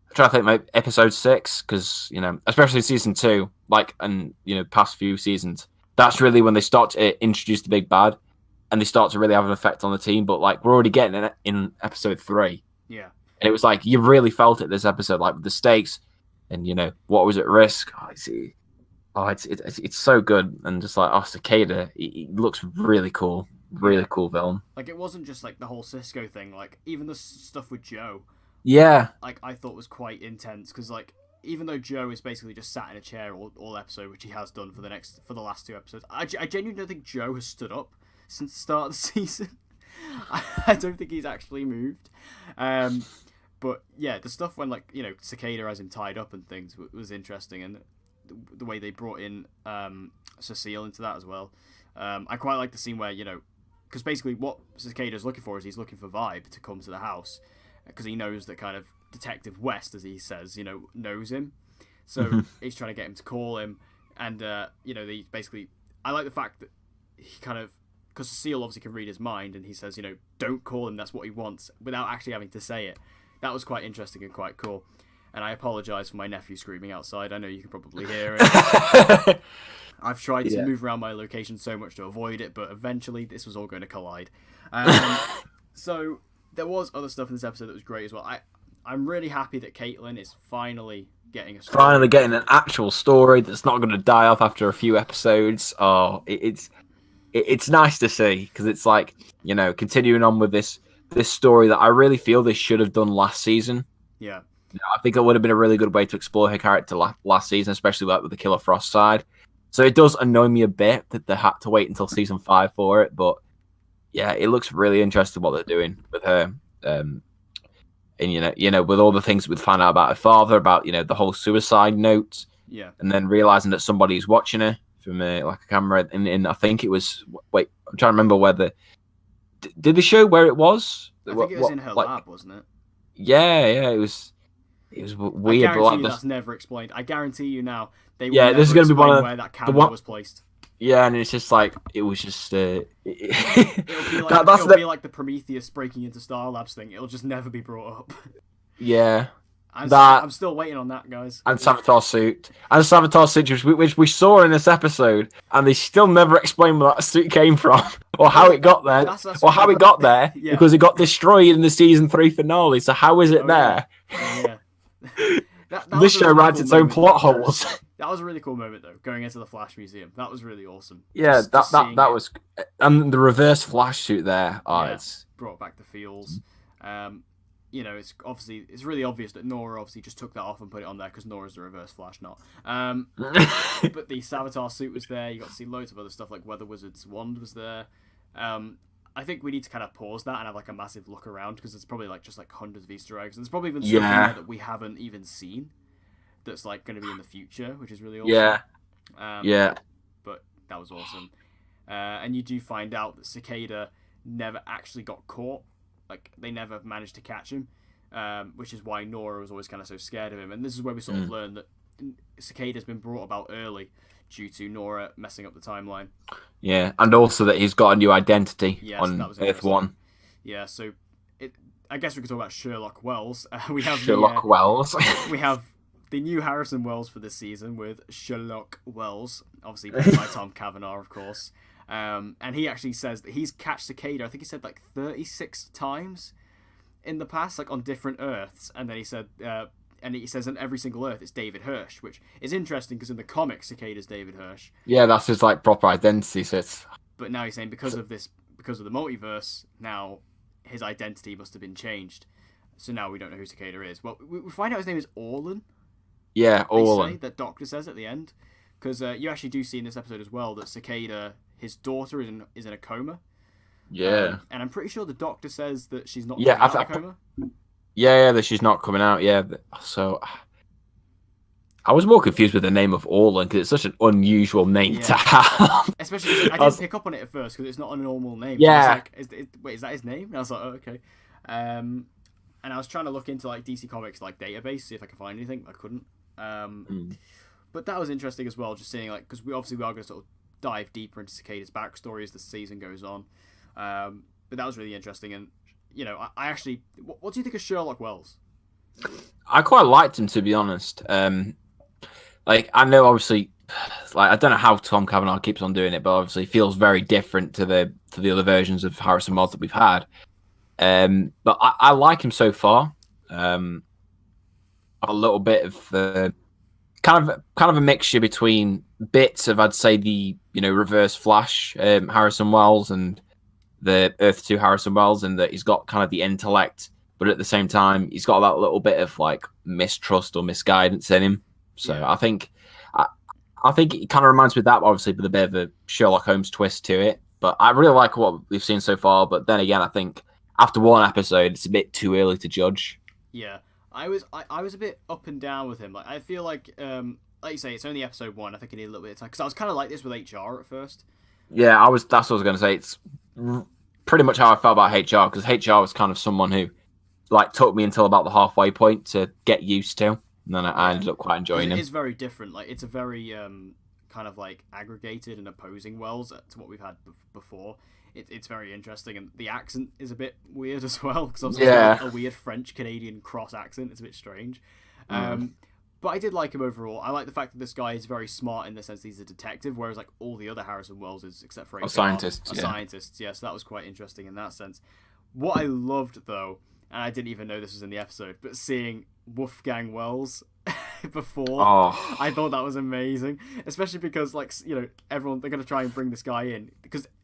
Speaker 2: I'm trying to think maybe episode 6 because especially season 2, like and past few seasons, that's really when they start to introduce the big bad and they start to really have an effect on the team. But like we're already getting it in episode 3.
Speaker 1: Yeah,
Speaker 2: and it was like you really felt it this episode, like with the stakes and what was at risk. It's so good and just like Cicada, he looks really cool. Really cool villain.
Speaker 1: Like it wasn't just like the whole Cisco thing. Like even the stuff with Joe.
Speaker 2: Yeah.
Speaker 1: Like I thought was quite intense because like even though Joe is basically just sat in a chair all episode, which he has done for the last 2 episodes, I genuinely don't think Joe has stood up since the start of the season. I don't think he's actually moved. But yeah, the stuff when like Cicada has him tied up and things was interesting, and the way they brought in Cecile into that as well. I quite like the scene where because basically what Cicada's looking for is he's looking for Vibe to come to the house because he knows that kind of Detective West, as he says, knows him. So he's trying to get him to call him. And, they basically... I like the fact that he kind of... Because Cecile obviously can read his mind and he says, don't call him, that's what he wants, without actually having to say it. That was quite interesting and quite cool. And I apologise for my nephew screaming outside. I know you can probably hear it. I've tried to move around my location so much to avoid it, but eventually this was all going to collide. So there was other stuff in this episode that was great as well. I'm really happy that Caitlin is finally getting a story.
Speaker 2: Finally getting an actual story that's not going to die off after a few episodes. Oh, it's nice to see because it's like, continuing on with this story that I really feel they should have done last season.
Speaker 1: Yeah.
Speaker 2: I think it would have been a really good way to explore her character last season, especially like with the Killer Frost side. So it does annoy me a bit that they had to wait until season 5 for it, but yeah, it looks really interesting what they're doing with her. And with all the things we found out about her father, about the whole suicide note, and then realizing that somebody's watching her from like a camera, and I think it was. Wait, I'm trying to remember whether did they show where it was?
Speaker 1: I think it was in her lab, wasn't it?
Speaker 2: Yeah, it was. It was weird.
Speaker 1: I guarantee you that's never explained. I guarantee you now.
Speaker 2: This is going to be one of
Speaker 1: where that camera was placed.
Speaker 2: Yeah, and it's just like it was just.
Speaker 1: It'll be like the Prometheus breaking into Star Labs thing. It'll just never be brought up.
Speaker 2: Yeah,
Speaker 1: I'm still waiting on that, guys.
Speaker 2: And Savitar's suit, which we saw in this episode, and they still never explain where that suit came from, or how it got there, because it got destroyed in the season 3 finale. So how is it there?
Speaker 1: Yeah.
Speaker 2: This show writes its own plot holes.
Speaker 1: That was a really cool moment, though, going into the Flash Museum. That was really awesome.
Speaker 2: Yeah, that was, and the reverse Flash suit there. It's
Speaker 1: brought back the feels. It's really obvious that Nora obviously just took that off and put it on there because Nora's the reverse Flash, not. But the Savitar suit was there. You got to see loads of other stuff, like Weather Wizard's wand was there. I think we need to kind of pause that and have like a massive look around because there's probably like just like hundreds of Easter eggs, and there's probably even stuff in there that we haven't even seen that's like going to be in the future, which is really awesome. But that was awesome. And you do find out that Cicada never actually got caught. Like they never managed to catch him, which is why Nora was always kind of so scared of him. And this is where we sort of learn that Cicada's been brought about early due to Nora messing up the timeline.
Speaker 2: Yeah, and also that he's got a new identity on Earth 1.
Speaker 1: Yeah, so I guess we could talk about Sherlock Wells. We have
Speaker 2: Wells.
Speaker 1: We have the new Harrison Wells for this season with Sherlock Wells, obviously played by Tom Cavanaugh, of course. And he actually says that he's catched Cicada, I think he said like 36 times in the past, like on different Earths. And then he said, on every single Earth it's David Hirsch, which is interesting because in the comics Cicada's David Hirsch.
Speaker 2: Yeah, that's his like proper identity.
Speaker 1: But now he's saying because of the multiverse, now his identity must have been changed. So now we don't know who Cicada is. Well, we find out his name is Orlan.
Speaker 2: Yeah, Orlan.
Speaker 1: That Doctor says at the end. Because you actually do see in this episode as well that Cicada, his daughter, is in a coma.
Speaker 2: Yeah.
Speaker 1: And I'm pretty sure the Doctor says that she's not coming out of the coma.
Speaker 2: Yeah, that she's not coming out, yeah. So, I was more confused with the name of Orlan because it's such an unusual name to have.
Speaker 1: Especially because I didn't pick up on it at first because it's not a normal name.
Speaker 2: Yeah.
Speaker 1: Wait, is that his name? And I was like, oh, okay. And I was trying to look into like DC Comics like database, see if I could find anything. I couldn't. But that was interesting as well, just seeing like, because we are going to sort of dive deeper into Cicada's backstory as the season goes on. But that was really interesting. And I actually, what do you think of Sherlock Wells?
Speaker 2: I quite liked him, to be honest. Like, I know, obviously, like, I don't know how Tom Cavanaugh keeps on doing it, but obviously feels very different to the other versions of Harrison Wells that we've had. But I like him so far. A little bit of kind of a mixture between bits of, I'd say, the Reverse Flash Harrison Wells and the Earth 2 Harrison Wells, and that he's got kind of the intellect, but at the same time he's got that little bit of like mistrust or misguidance in him. So yeah. I think it kind of reminds me of that, obviously, with a bit of a Sherlock Holmes twist to it. But I really like what we've seen so far. But then again, I think after one episode, it's a bit too early to judge.
Speaker 1: Yeah, I was a bit up and down with him. Like, I feel like you say, it's only episode 1. I think I need a little bit of time, because I was kind of like this with HR at first.
Speaker 2: Yeah, that's what I was going to say. It's pretty much how I felt about HR, because HR was kind of someone who like took me until about the halfway point to get used to, and then I ended up quite enjoying him.
Speaker 1: It's very different. Like, it's a very kind of like aggregated and opposing Wells to what we've had before. It's very interesting, and the accent is a bit weird as well, because obviously it's like a weird French-Canadian cross accent. It's a bit strange. But I did like him overall. I like the fact that this guy is very smart in the sense that he's a detective, whereas like all the other Harrison Wells, except for
Speaker 2: scientists.
Speaker 1: Scientists, yeah. So that was quite interesting in that sense. What I loved, though, and I didn't even know this was in the episode, but seeing Wolfgang Wells before, I thought that was amazing. Especially because, like, everyone, they're going to try and bring this guy in.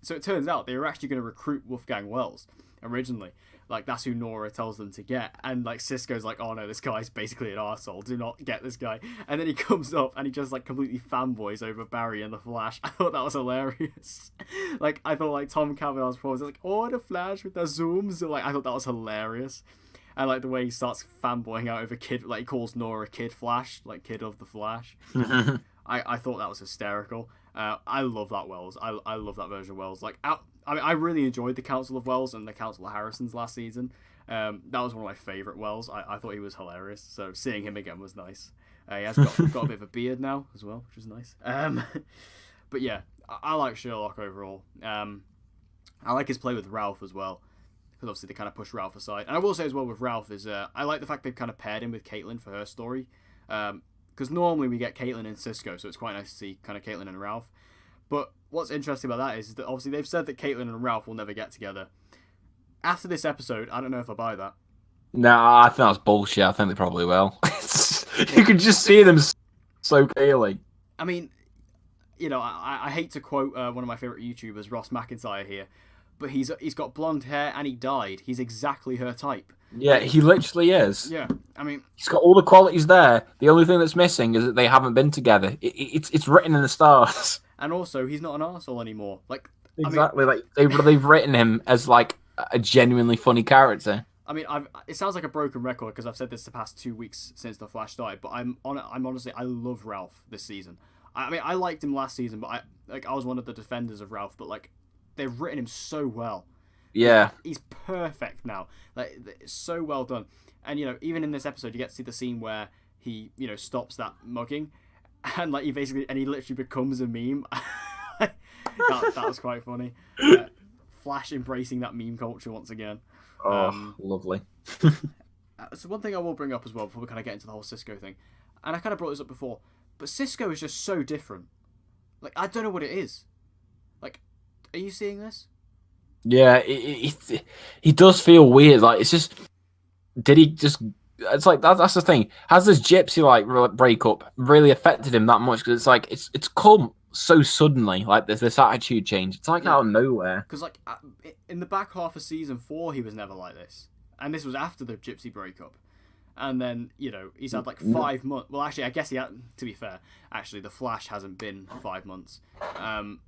Speaker 1: So it turns out they were actually going to recruit Wolfgang Wells originally. Like, that's who Nora tells them to get. And, like, Cisco's like, oh, no, this guy's basically an arsehole. Do not get this guy. And then he comes up and he just, like, completely fanboys over Barry and the Flash. I thought that was hilarious. Like, I thought, like, Tom Cavanaugh's performance, like, oh, the Flash with the zooms. Like, I thought that was hilarious. And, like, the way he starts fanboying out over Kid, like, he calls Nora Kid Flash, like, Kid of the Flash. I thought that was hysterical. I love that Wells. I love that version of Wells. Like, I really enjoyed the Council of Wells and the Council of Harrisons last season. That was one of my favourite Wells. I thought he was hilarious. So seeing him again was nice. He has got a bit of a beard now as well, which is nice. But yeah, I like Sherlock overall. I like his play with Ralph as well, because obviously they kind of push Ralph aside. And I will say as well with Ralph is I like the fact they've kind of paired him with Caitlin for her story. Because normally we get Caitlin and Cisco, so it's quite nice to see kind of Caitlin and Ralph. But what's interesting about that is that obviously they've said that Caitlin and Ralph will never get together. After this episode, I don't know if I buy that.
Speaker 2: No, I think that's bullshit. I think they probably will. You can just see them so clearly.
Speaker 1: I mean, I hate to quote one of my favourite YouTubers, Ross McIntyre here, but he's got blonde hair and he died. He's exactly her type.
Speaker 2: Yeah, he literally is.
Speaker 1: Yeah, I mean,
Speaker 2: he's got all the qualities there. The only thing that's missing is that they haven't been together. It's written in the stars.
Speaker 1: And also, he's not an arsehole anymore. Like,
Speaker 2: exactly, like they've written him as like a genuinely funny character.
Speaker 1: I mean, it sounds like a broken record because I've said this the past 2 weeks since the Flash died, but I'm honestly, I love Ralph this season. I mean, I liked him last season, but I was one of the defenders of Ralph, but like they've written him so well.
Speaker 2: Yeah,
Speaker 1: he's perfect now. Like, it's so well done. And even in this episode, you get to see the scene where he stops that mugging, and like he literally becomes a meme. that was quite funny. Flash embracing that meme culture once again.
Speaker 2: Lovely.
Speaker 1: So one thing I will bring up as well before we kind of get into the whole Cisco thing, and I kind of brought this up before, but Cisco is just so different. Like, I don't know what it is. Like, are you seeing this?
Speaker 2: Yeah, he does feel weird. Like, it's just, did he just? It's like that's the thing. Has this gypsy breakup really affected him that much? Because it's like it's come so suddenly. Like there's this attitude change. It's like out of nowhere.
Speaker 1: Because like in the back half of season 4, he was never like this, and this was after the gypsy breakup. And then he's had like 5 months. Well, actually, I guess he had. To be fair, actually, the Flash hasn't been 5 months,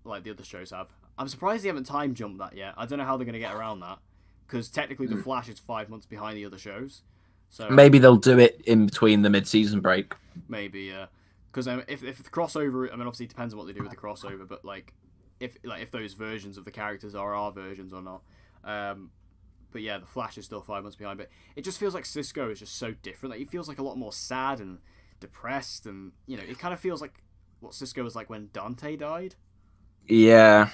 Speaker 1: like the other shows have. I'm surprised they haven't time jumped that yet. I don't know how they're going to get around that, because technically the Flash is 5 months behind the other shows. So
Speaker 2: maybe they'll do it in between the mid-season break.
Speaker 1: Maybe, yeah. Because if the crossover, I mean, obviously it depends on what they do with the crossover, but like if those versions of the characters are our versions or not. But yeah, the Flash is still 5 months behind. But it just feels like Cisco is just so different. Like, he feels like a lot more sad and depressed, and it kind of feels like what Cisco was like when Dante died.
Speaker 2: Yeah.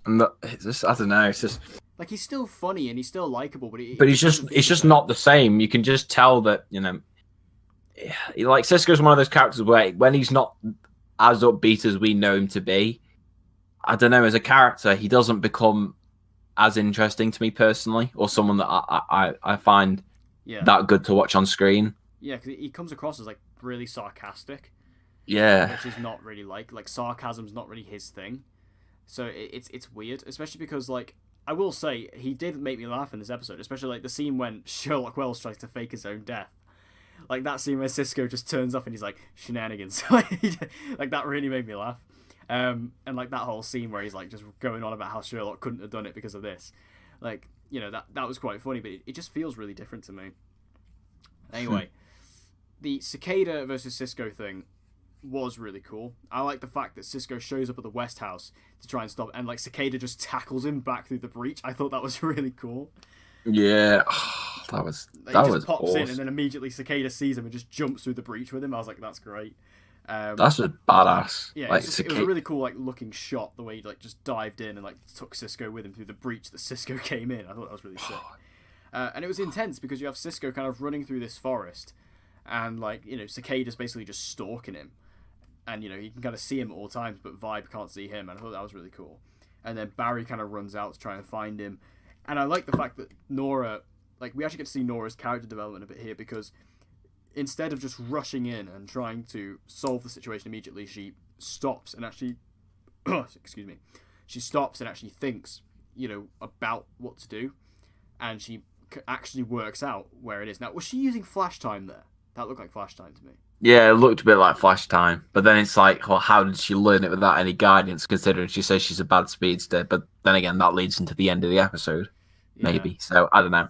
Speaker 2: And it's just, I don't know. It's just,
Speaker 1: like, he's still funny and he's still likable, but
Speaker 2: it's just not the same. You can just tell that, you know, like Cisco's one of those characters where when he's not as upbeat as we know him to be, I don't know, as a character, he doesn't become as interesting to me personally, or someone that I find that good to watch on screen.
Speaker 1: Yeah, because he comes across as like really sarcastic.
Speaker 2: Yeah,
Speaker 1: which is not really like sarcasm's not really his thing. So it's weird, especially because, like, I will say he did make me laugh in this episode, especially like the scene when Sherlock Wells tries to fake his own death. Like that scene where Cisco just turns up and he's like, shenanigans. Like that really made me laugh. And like that whole scene where he's like just going on about how Sherlock couldn't have done it because of this. Like, you know, that was quite funny, but it just feels really different to me. Anyway, the Cicada versus Cisco thing was really cool. I like the fact that Cisco shows up at the West House to try and stop, and like Cicada just tackles him back through the breach. I thought that was really cool.
Speaker 2: Yeah, that was
Speaker 1: pops
Speaker 2: awesome.
Speaker 1: in, and then immediately Cicada sees him and just jumps through the breach with him. I was like, that's great.
Speaker 2: That's just badass.
Speaker 1: Yeah,
Speaker 2: like,
Speaker 1: it was a really cool like looking shot, the way he like just dived in and like took Cisco with him through the breach that Cisco came in. I thought that was really sick. And it was intense because you have Cisco kind of running through this forest, and like, you know, Cicada's basically just stalking him, and you know you can kind of see him at all times, but Vibe can't see him. And I thought that was really cool. And then Barry kind of runs out to try and find him, and I like the fact that Nora, like, we actually get to see Nora's character development a bit here, because instead of just rushing in and trying to solve the situation immediately, she stops and actually excuse me, she stops and actually thinks, you know, about what to do, and she actually works out where it is. Now, was she using flash time there? That looked like flash time to me.
Speaker 2: Yeah, it looked a bit like flash time, but then it's like, well, how did she learn it without any guidance, considering she says she's a bad speedster? But then again, that leads into the end of the episode, maybe. So I don't know.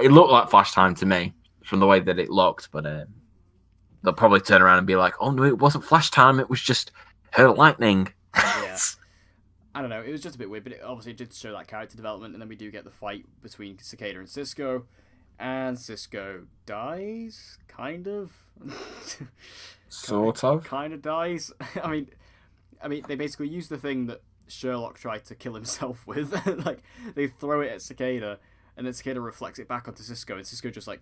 Speaker 2: It looked like flash time to me from the way that it looked, but they'll probably turn around and be like, oh no, it wasn't flash time, it was just her lightning.
Speaker 1: Yeah. I don't know, it was just a bit weird, but it obviously did show that character development, and then we do get the fight between Cicada and Cisco, and Cisco dies, kind of.
Speaker 2: Sort of.
Speaker 1: Kind of dies. I mean, they basically use the thing that Sherlock tried to kill himself with. Like, they throw it at Cicada, and then Cicada reflects it back onto Cisco, and Cisco just, like,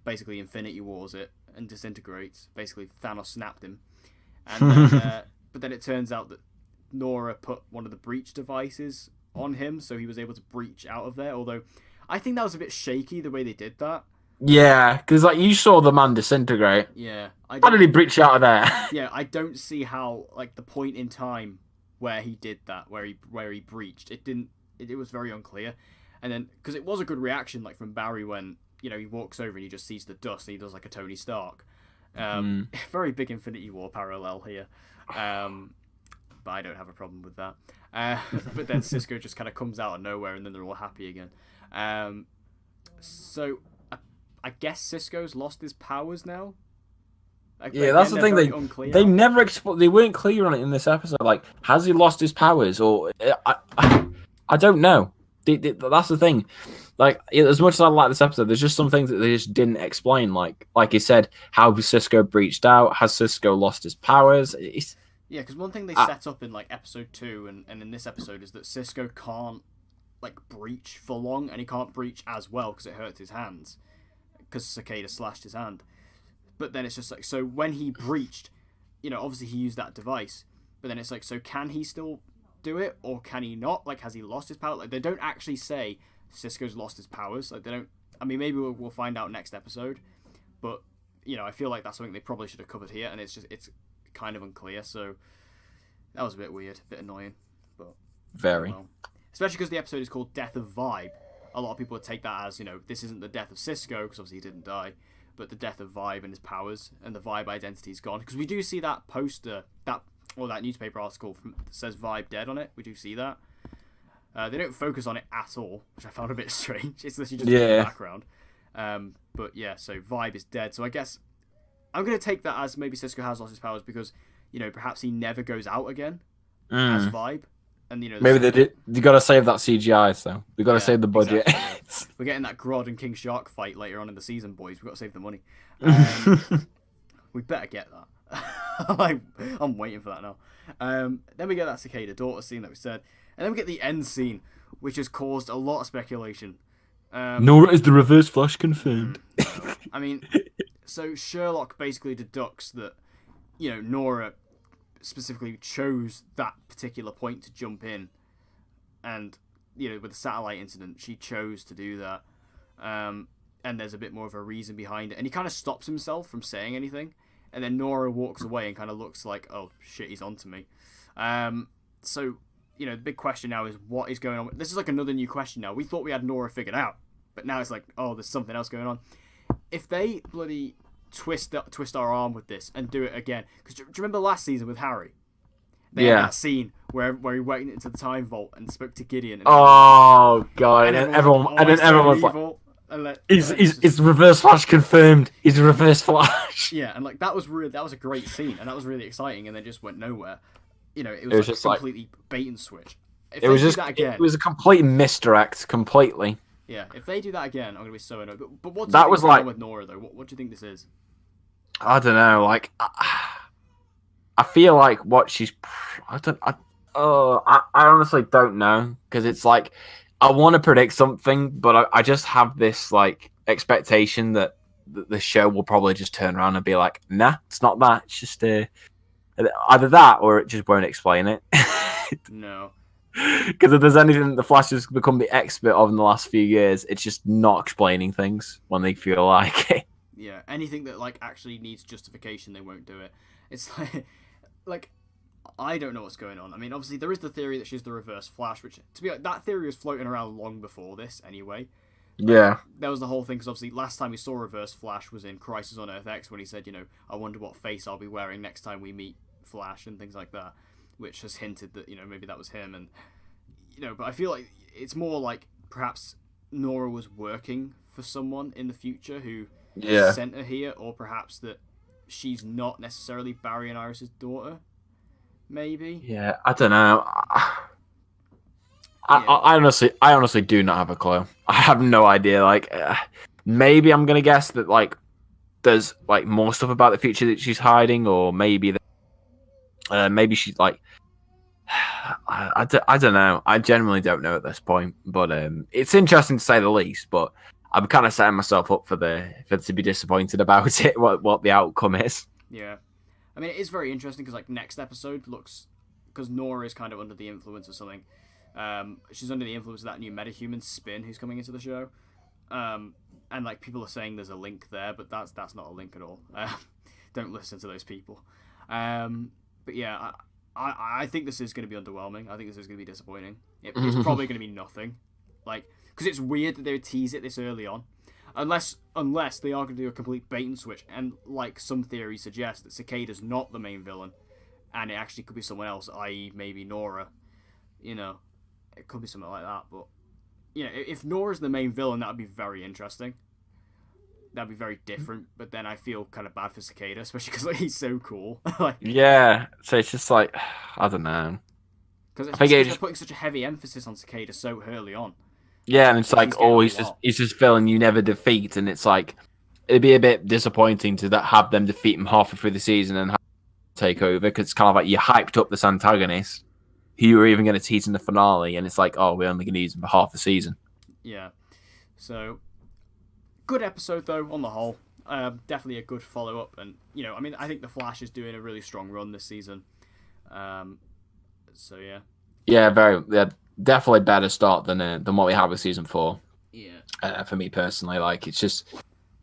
Speaker 1: basically Infinity Wars it and disintegrates. Basically, Thanos snapped him. And then, but then it turns out that Nora put one of the breach devices on him, so he was able to breach out of there. Although, I think that was a bit shaky, the way they did that.
Speaker 2: Yeah, because like you saw the man disintegrate.
Speaker 1: Yeah.
Speaker 2: How did he breach out of there?
Speaker 1: Yeah, I don't see how, like, the point in time where he did that, where he breached, it was very unclear. And then, because it was a good reaction, like, from Barry when, you know, he walks over and he just sees the dust and he does like a Tony Stark. Very big Infinity War parallel here. But I don't have a problem with that. But then Cisco just kind of comes out of nowhere and then they're all happy again. So I guess Cisco's lost his powers now. Like,
Speaker 2: yeah, that's the thing. They never they weren't clear on it in this episode. Like, has he lost his powers, or I don't know. That's the thing. Like, as much as I like this episode, there's just some things that they just didn't explain. Like you said, how Cisco breached out. Has Cisco lost his powers?
Speaker 1: Yeah, because one thing they set up in like episode 2 and in this episode is that Cisco can't like breach for long, and he can't breach as well because it hurts his hands. Because Cicada slashed his hand. But then it's just like, so when he breached, you know, obviously he used that device. But then it's like, so can he still do it or can he not? Like, has he lost his power? Like, they don't actually say Cisco's lost his powers. Like, they don't. I mean, maybe we'll find out next episode. But, you know, I feel like that's something they probably should have covered here, and it's kind of unclear. So that was a bit weird, a bit annoying. But
Speaker 2: very.
Speaker 1: Well. Especially because the episode is called Death of Vibe. A lot of people would take that as, you know, this isn't the death of Cisco, because obviously he didn't die, but the death of Vibe and his powers, and the Vibe identity is gone. Because we do see that poster, that newspaper article that says Vibe dead on it. We do see that. They don't focus on it at all, which I found a bit strange. It's literally just in the background. But yeah, so Vibe is dead. So I guess I'm going to take that as maybe Cisco has lost his powers because, you know, perhaps he never goes out again as Vibe. And, you know,
Speaker 2: maybe they did. You got to save that CGI, so we got to save the budget.
Speaker 1: Exactly. We're getting that Grodd and King Shark fight later on in the season, boys. We've got to save the money. We better get that. I'm waiting for that now. Then we get that Cicada daughter scene that we said. And then we get the end scene, which has caused a lot of speculation.
Speaker 2: Nora is the Reverse Flash confirmed.
Speaker 1: No. I mean, so Sherlock basically deducts that, Nora specifically chose that particular point to jump in. And, with the satellite incident, she chose to do that. And there's a bit more of a reason behind it. And he kind of stops himself from saying anything. And then Nora walks away and kind of looks like, oh, shit, he's onto me. So, the big question now is what is going on. This is like another new question now. We thought we had Nora figured out. But now it's like, oh, there's something else going on. If they bloody twist our arm with this and do it again. Because do you remember last season with Harry? They had that scene where he went into the time vault and spoke to Gideon. And
Speaker 2: God! And then everyone was like, "He's Reverse Flash confirmed. He's Reverse Flash."
Speaker 1: Yeah, and like that was a great scene, and that was really exciting, and then just went nowhere. It was just completely bait and switch. If
Speaker 2: it was just that again, it was a complete misdirect, completely.
Speaker 1: Yeah, if they do that again, I'm gonna be so annoyed. But what's
Speaker 2: that was like
Speaker 1: with Nora though? What do you think this is?
Speaker 2: I don't know. Like, I feel like what she's. I honestly don't know because it's like I want to predict something, but I just have this like expectation that the show will probably just turn around and be like, "Nah, it's not that. It's just either that or it just won't explain it."
Speaker 1: No.
Speaker 2: Because if there's anything the Flash has become the expert of in the last few years, it's just not explaining things when they feel like it.
Speaker 1: Yeah, anything that like actually needs justification, they won't do it. It's like I don't know what's going on. I mean, obviously there is the theory that she's the Reverse Flash, which to be honest, that theory was floating around long before this anyway.
Speaker 2: Yeah.
Speaker 1: There was the whole thing because obviously last time we saw Reverse Flash was in Crisis on Earth X when he said, I wonder what face I'll be wearing next time we meet Flash and things like that, which has hinted that maybe that was him. And but I feel like it's more like perhaps Nora was working for someone in the future who sent her here, or perhaps that she's not necessarily Barry and Iris's daughter. Maybe.
Speaker 2: Yeah, I don't know. I honestly do not have a clue. I have no idea. Like, maybe I'm gonna guess that like there's like more stuff about the future that she's hiding, or maybe maybe she's like. I don't know. I genuinely don't know at this point, but it's interesting to say the least. But I'm kind of setting myself up for to be disappointed about it. What the outcome is.
Speaker 1: Yeah, I mean it is very interesting because like next episode looks because Nora is kind of under the influence of something. She's under the influence of that new metahuman Spin who's coming into the show, and like people are saying there's a link there, but that's not a link at all. Don't listen to those people. But yeah. I think this is going to be underwhelming. I think this is going to be disappointing. It's probably going to be nothing. Like, because it's weird that they would tease it this early on. Unless they are going to do a complete bait and switch. And like some theories suggest that Cicada's not the main villain. And it actually could be someone else, i.e. maybe Nora. It could be something like that. But, if Nora's the main villain, that would be very interesting. That'd be very different, but then I feel kind of bad for Cicada, especially because like, he's so cool.
Speaker 2: Yeah, so it's just like I don't know.
Speaker 1: Because they're putting such a heavy emphasis on Cicada so early on.
Speaker 2: Yeah, and it's like, he's just villain you never defeat, and it's like it'd be a bit disappointing to have them defeat him halfway through the season and take over because it's kind of like you hyped up this antagonist who you were even going to tease in the finale, and it's like, oh, we're only going to use him for half the season.
Speaker 1: Yeah, so. Good episode though on the whole. Definitely a good follow up, and I mean I think the Flash is doing a really strong run this season. So yeah. Yeah,
Speaker 2: definitely better start than what we had with season 4.
Speaker 1: Yeah.
Speaker 2: For me personally, like it's just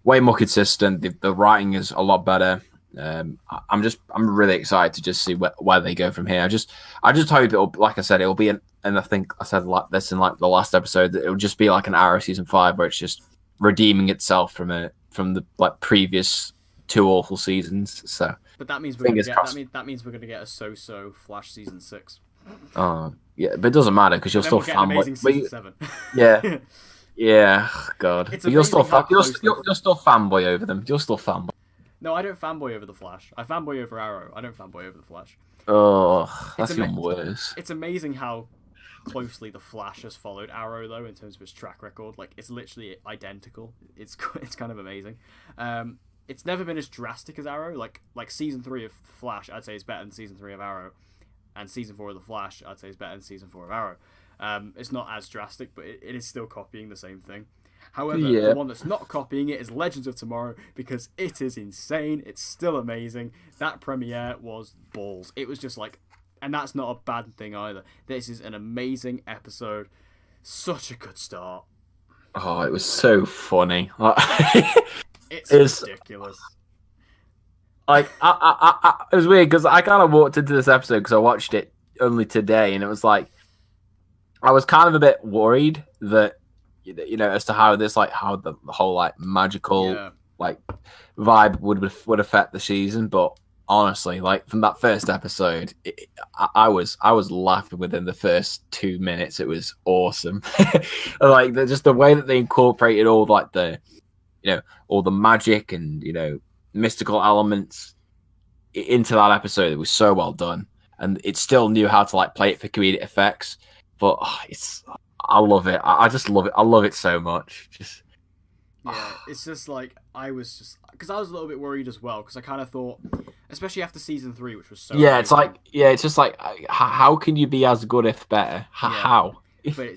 Speaker 2: way more consistent. The writing is a lot better. I'm really excited to just see where they go from here. I just hope it'll, like I said, it'll be and I think I said like this in like the last episode that it'll just be like an Arrow season 5 where it's just redeeming itself from the like previous 2 awful seasons. So,
Speaker 1: but that means we're gonna get a so Flash season 6.
Speaker 2: Oh yeah, but it doesn't matter because you'll still
Speaker 1: fanboy.
Speaker 2: Yeah, yeah. God, you'll still fanboy over them. You'll still fanboy.
Speaker 1: No, I don't fanboy over the Flash. I fanboy over Arrow. I don't fanboy over the Flash.
Speaker 2: Oh, that's even worse.
Speaker 1: It's amazing how closely the Flash has followed Arrow though in terms of his track record. Like it's literally identical. It's kind of amazing. It's never been as drastic as Arrow. Like season 3 of Flash I'd say is better than season 3 of Arrow, and season 4 of The Flash, I'd say, is better than season 4 of Arrow. It's not as drastic, but it is still copying the same thing. However, the one that's not copying it is Legends of Tomorrow, because it is insane. It's still amazing. That premiere was balls. It was just like, and that's not a bad thing either. This is an amazing episode. Such a good start.
Speaker 2: Oh, it was so funny.
Speaker 1: It's ridiculous.
Speaker 2: Like, it was weird because I kind of walked into this episode because I watched it only today, and it was like, I was kind of a bit worried that, as to how this, like, how the whole, like, magical, like, vibe would affect the season. But honestly, like, from that first episode, I was laughing within the first 2 minutes. It was awesome. Like, just the way that they incorporated all, like, all the magic and, mystical elements into that episode. It was so well done. And it still knew how to, like, play it for comedic effects. But I love it. I just love it. I love it so much.
Speaker 1: It's just like, because I was a little bit worried as well, because I kind of thought, especially after season 3, which was so amazing.
Speaker 2: It's just like, how can you be as good if better? How?
Speaker 1: But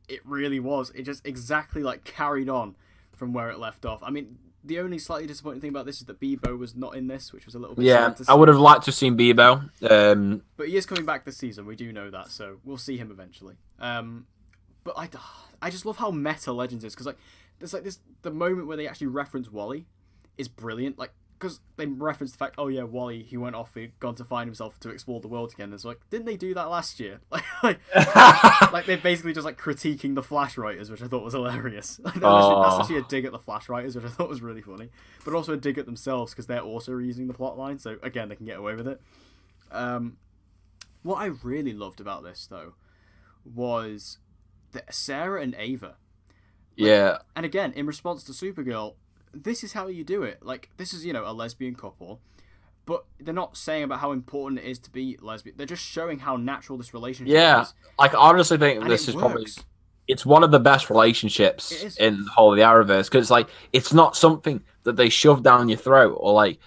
Speaker 1: it really was. It just exactly, like, carried on from where it left off. I mean, the only slightly disappointing thing about this is that Bebo was not in this, which was a little bit sad to see.
Speaker 2: I would have liked to have seen Bebo.
Speaker 1: But he is coming back this season. We do know that, so we'll see him eventually. But I just love how meta Legends is, because like there's like the moment where they actually reference Wally is brilliant. Like, because they reference the fact, oh yeah, Wally, he went off, he'd gone to find himself to explore the world again. It's like, didn't they do that last year? Like they're basically just like critiquing the Flash writers, which I thought was hilarious. Like, that's actually a dig at the Flash writers, which I thought was really funny, but also a dig at themselves because they're also reusing the plot line. So again, they can get away with it. What I really loved about this though was that Sarah and Ava. And again, in response to Supergirl, this is how you do it. Like, this is, a lesbian couple, but they're not saying about how important it is to be lesbian. They're just showing how natural this relationship is.
Speaker 2: Like, I honestly think this is probably, it's one of the best relationships in the whole of the Arrowverse, because like, it's not something that they shove down your throat, or like,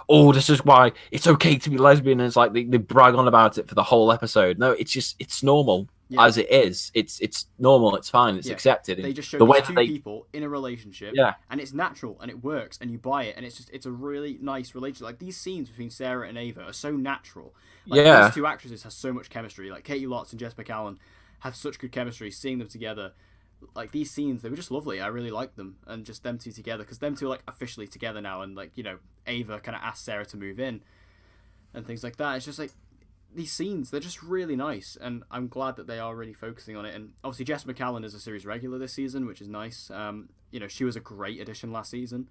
Speaker 2: oh, this is why it's okay to be lesbian, and it's like they brag on about it for the whole episode. No, it's normal. As it is, it's normal, it's fine, it's accepted.
Speaker 1: They just show the two people in a relationship, and it's natural and it works, and you buy it, and it's a really nice relationship. Like, these scenes between Sarah and Ava are so natural. Like, these two actresses have so much chemistry. Like, Katie Lotz and Jess McCallan have such good chemistry. Seeing them together, like, these scenes, they were just lovely. I really liked them, and just them two together, because them two are like officially together now, and like, Ava kind of asked Sarah to move in and things like that. It's just like, these scenes, they're just really nice, and I'm glad that they are really focusing on it. And obviously Jess McCallan is a series regular this season, which is nice. She was a great addition last season.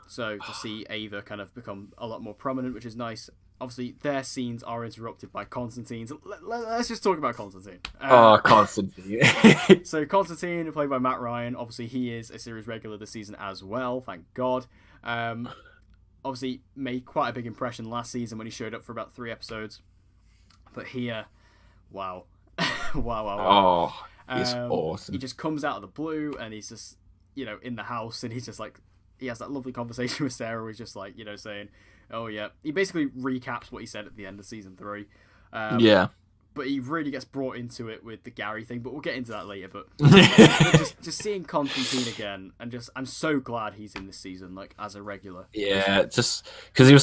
Speaker 1: So to see Ava kind of become a lot more prominent, which is nice. Obviously their scenes are interrupted by Constantine. So let's just talk about Constantine.
Speaker 2: Constantine.
Speaker 1: So Constantine, played by Matt Ryan, obviously he is a series regular this season as well, thank God. Obviously made quite a big impression last season when he showed up for about 3 episodes. But here, wow.
Speaker 2: wow. Oh, he's awesome.
Speaker 1: He just comes out of the blue, and he's just, in the house, and he's just like, he has that lovely conversation with Sarah, where he's just like, saying, oh yeah. He basically recaps what he said at the end of season 3. But he really gets brought into it with the Gary thing, but we'll get into that later. But just seeing Constantine again, and I'm so glad he's in this season, like, as a regular.
Speaker 2: Yeah, just because he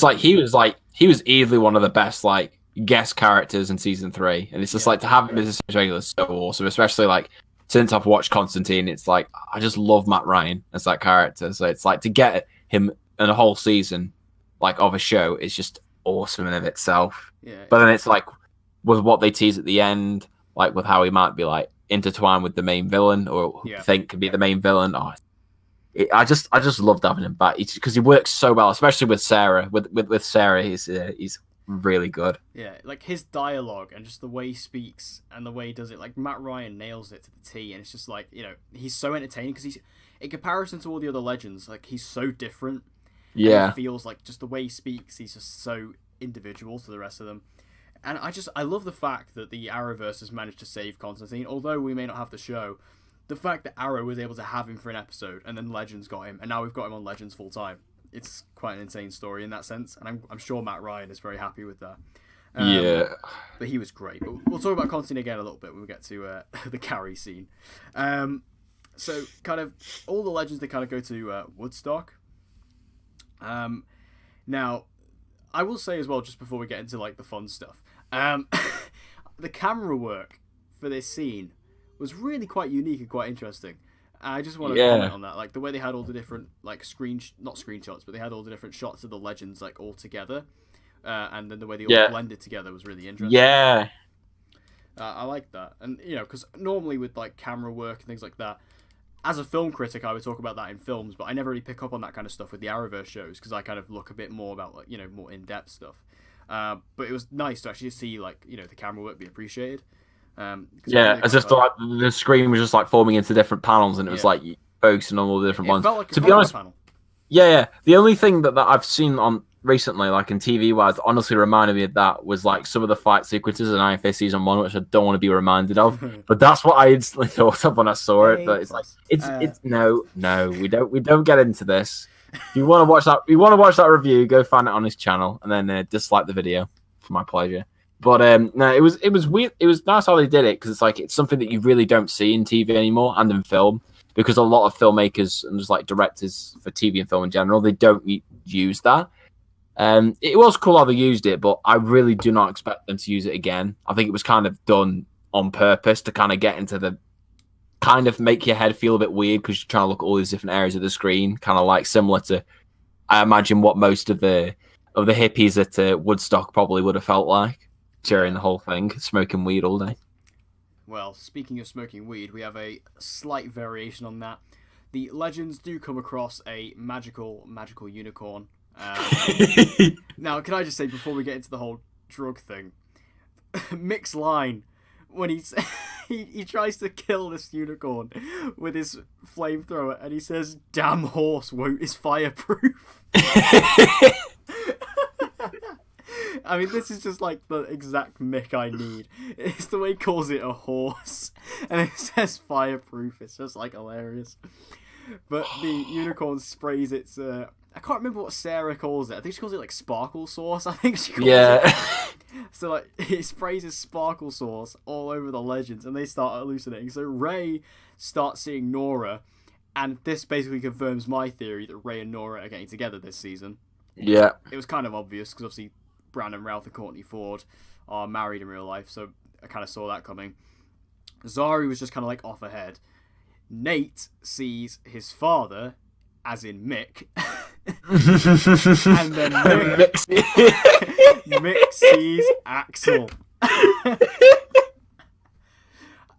Speaker 2: was easily one of the best, like, guest characters in season 3, and it's just like, to have him as a regular is so awesome, especially like since I've watched Constantine. It's like, I just love Matt Ryan as that character, so it's like, to get him in a whole season like of a show is just awesome in of itself. But then it's like, with what they tease at the end, like with how he might be like intertwined with the main villain, or think could be the main villain. I just loved having him back, because he works so well, especially with Sarah. With Sarah, he's really good. Yeah,
Speaker 1: like his dialogue and just the way he speaks and the way he does it, like, Matt Ryan nails it to the T, and it's just like, he's so entertaining, because he's, in comparison to all the other legends, like, he's so different. It feels like, just the way he speaks, he's just so individual to the rest of them. And I love the fact that the Arrowverse has managed to save Constantine, although we may not have the show. The fact that Arrow was able to have him for an episode, and then Legends got him, and now we've got him on Legends full time. It's quite an insane story in that sense, and I'm sure Matt Ryan is very happy with that.
Speaker 2: Yeah.
Speaker 1: But he was great. But we'll talk about Constantine again a little bit when we get to the Carrie scene. So kind of all the legends, they kind of go to Woodstock. Now, I will say as well, just before we get into like the fun stuff, the camera work for this scene was really quite unique and quite interesting. I just want to comment on that, like the way they had all the different like not screenshots, but they had all the different shots of the legends like all together, and then the way they all blended together was really interesting.
Speaker 2: Yeah,
Speaker 1: I like that, and you know, because normally with like camera work and things like that, as a film critic, I would talk about that in films, but I never really pick up on that kind of stuff with the Arrowverse shows because I kind of look a bit more about like, you know, more in depth stuff. But it was nice to actually see like, you know, the camera work be appreciated.
Speaker 2: Yeah, as if like the screen was just like forming into different panels, and it was like focusing on all the different ones.
Speaker 1: Felt like
Speaker 2: to be honest, yeah. The only thing that I've seen on recently, like in TV wise, honestly reminded me of that was like some of the fight sequences in Iron Fist season 1, which I don't want to be reminded of. But that's what I instantly thought of when I saw it. But it's like it's no, we don't get into this. If you want to watch that review, go find it on his channel, and then dislike the video for my pleasure. But no, it was weird. It was nice how they did it because it's like it's something that you really don't see in TV anymore and in film, because a lot of filmmakers and just like directors for TV and film in general, they don't use that. It was cool how they used it, but I really do not expect them to use it again. I think it was kind of done on purpose to kind of get into the kind of make your head feel a bit weird because you're trying to look at all these different areas of the screen, kind of like similar to, I imagine, what most of the hippies at Woodstock probably would have felt like during the whole thing, smoking weed all day.
Speaker 1: Well, speaking of smoking weed, we have a slight variation on that. The legends do come across a magical unicorn. Now, can I just say, before we get into the whole drug thing, Mick's line when he tries to kill this unicorn with his flamethrower, and he says, "Damn horse won't is fireproof." I mean, this is just like the exact Mick I need. It's the way he calls it a horse, and it says fireproof. It's just like hilarious. But the unicorn sprays its I can't remember what Sarah calls it. I think she calls it like sparkle sauce. I think she calls it. So like it sprays his sparkle sauce all over the legends, and they start hallucinating. So Ray starts seeing Nora, and this basically confirms my theory that Ray and Nora are getting together this season.
Speaker 2: Yeah,
Speaker 1: it was kind of obvious because obviously Brandon Routh and Courtney Ford are married in real life, so I kind of saw that coming. Zari was just kind of like off ahead. Nate sees his father, as in Mick, and then Mick sees Axel.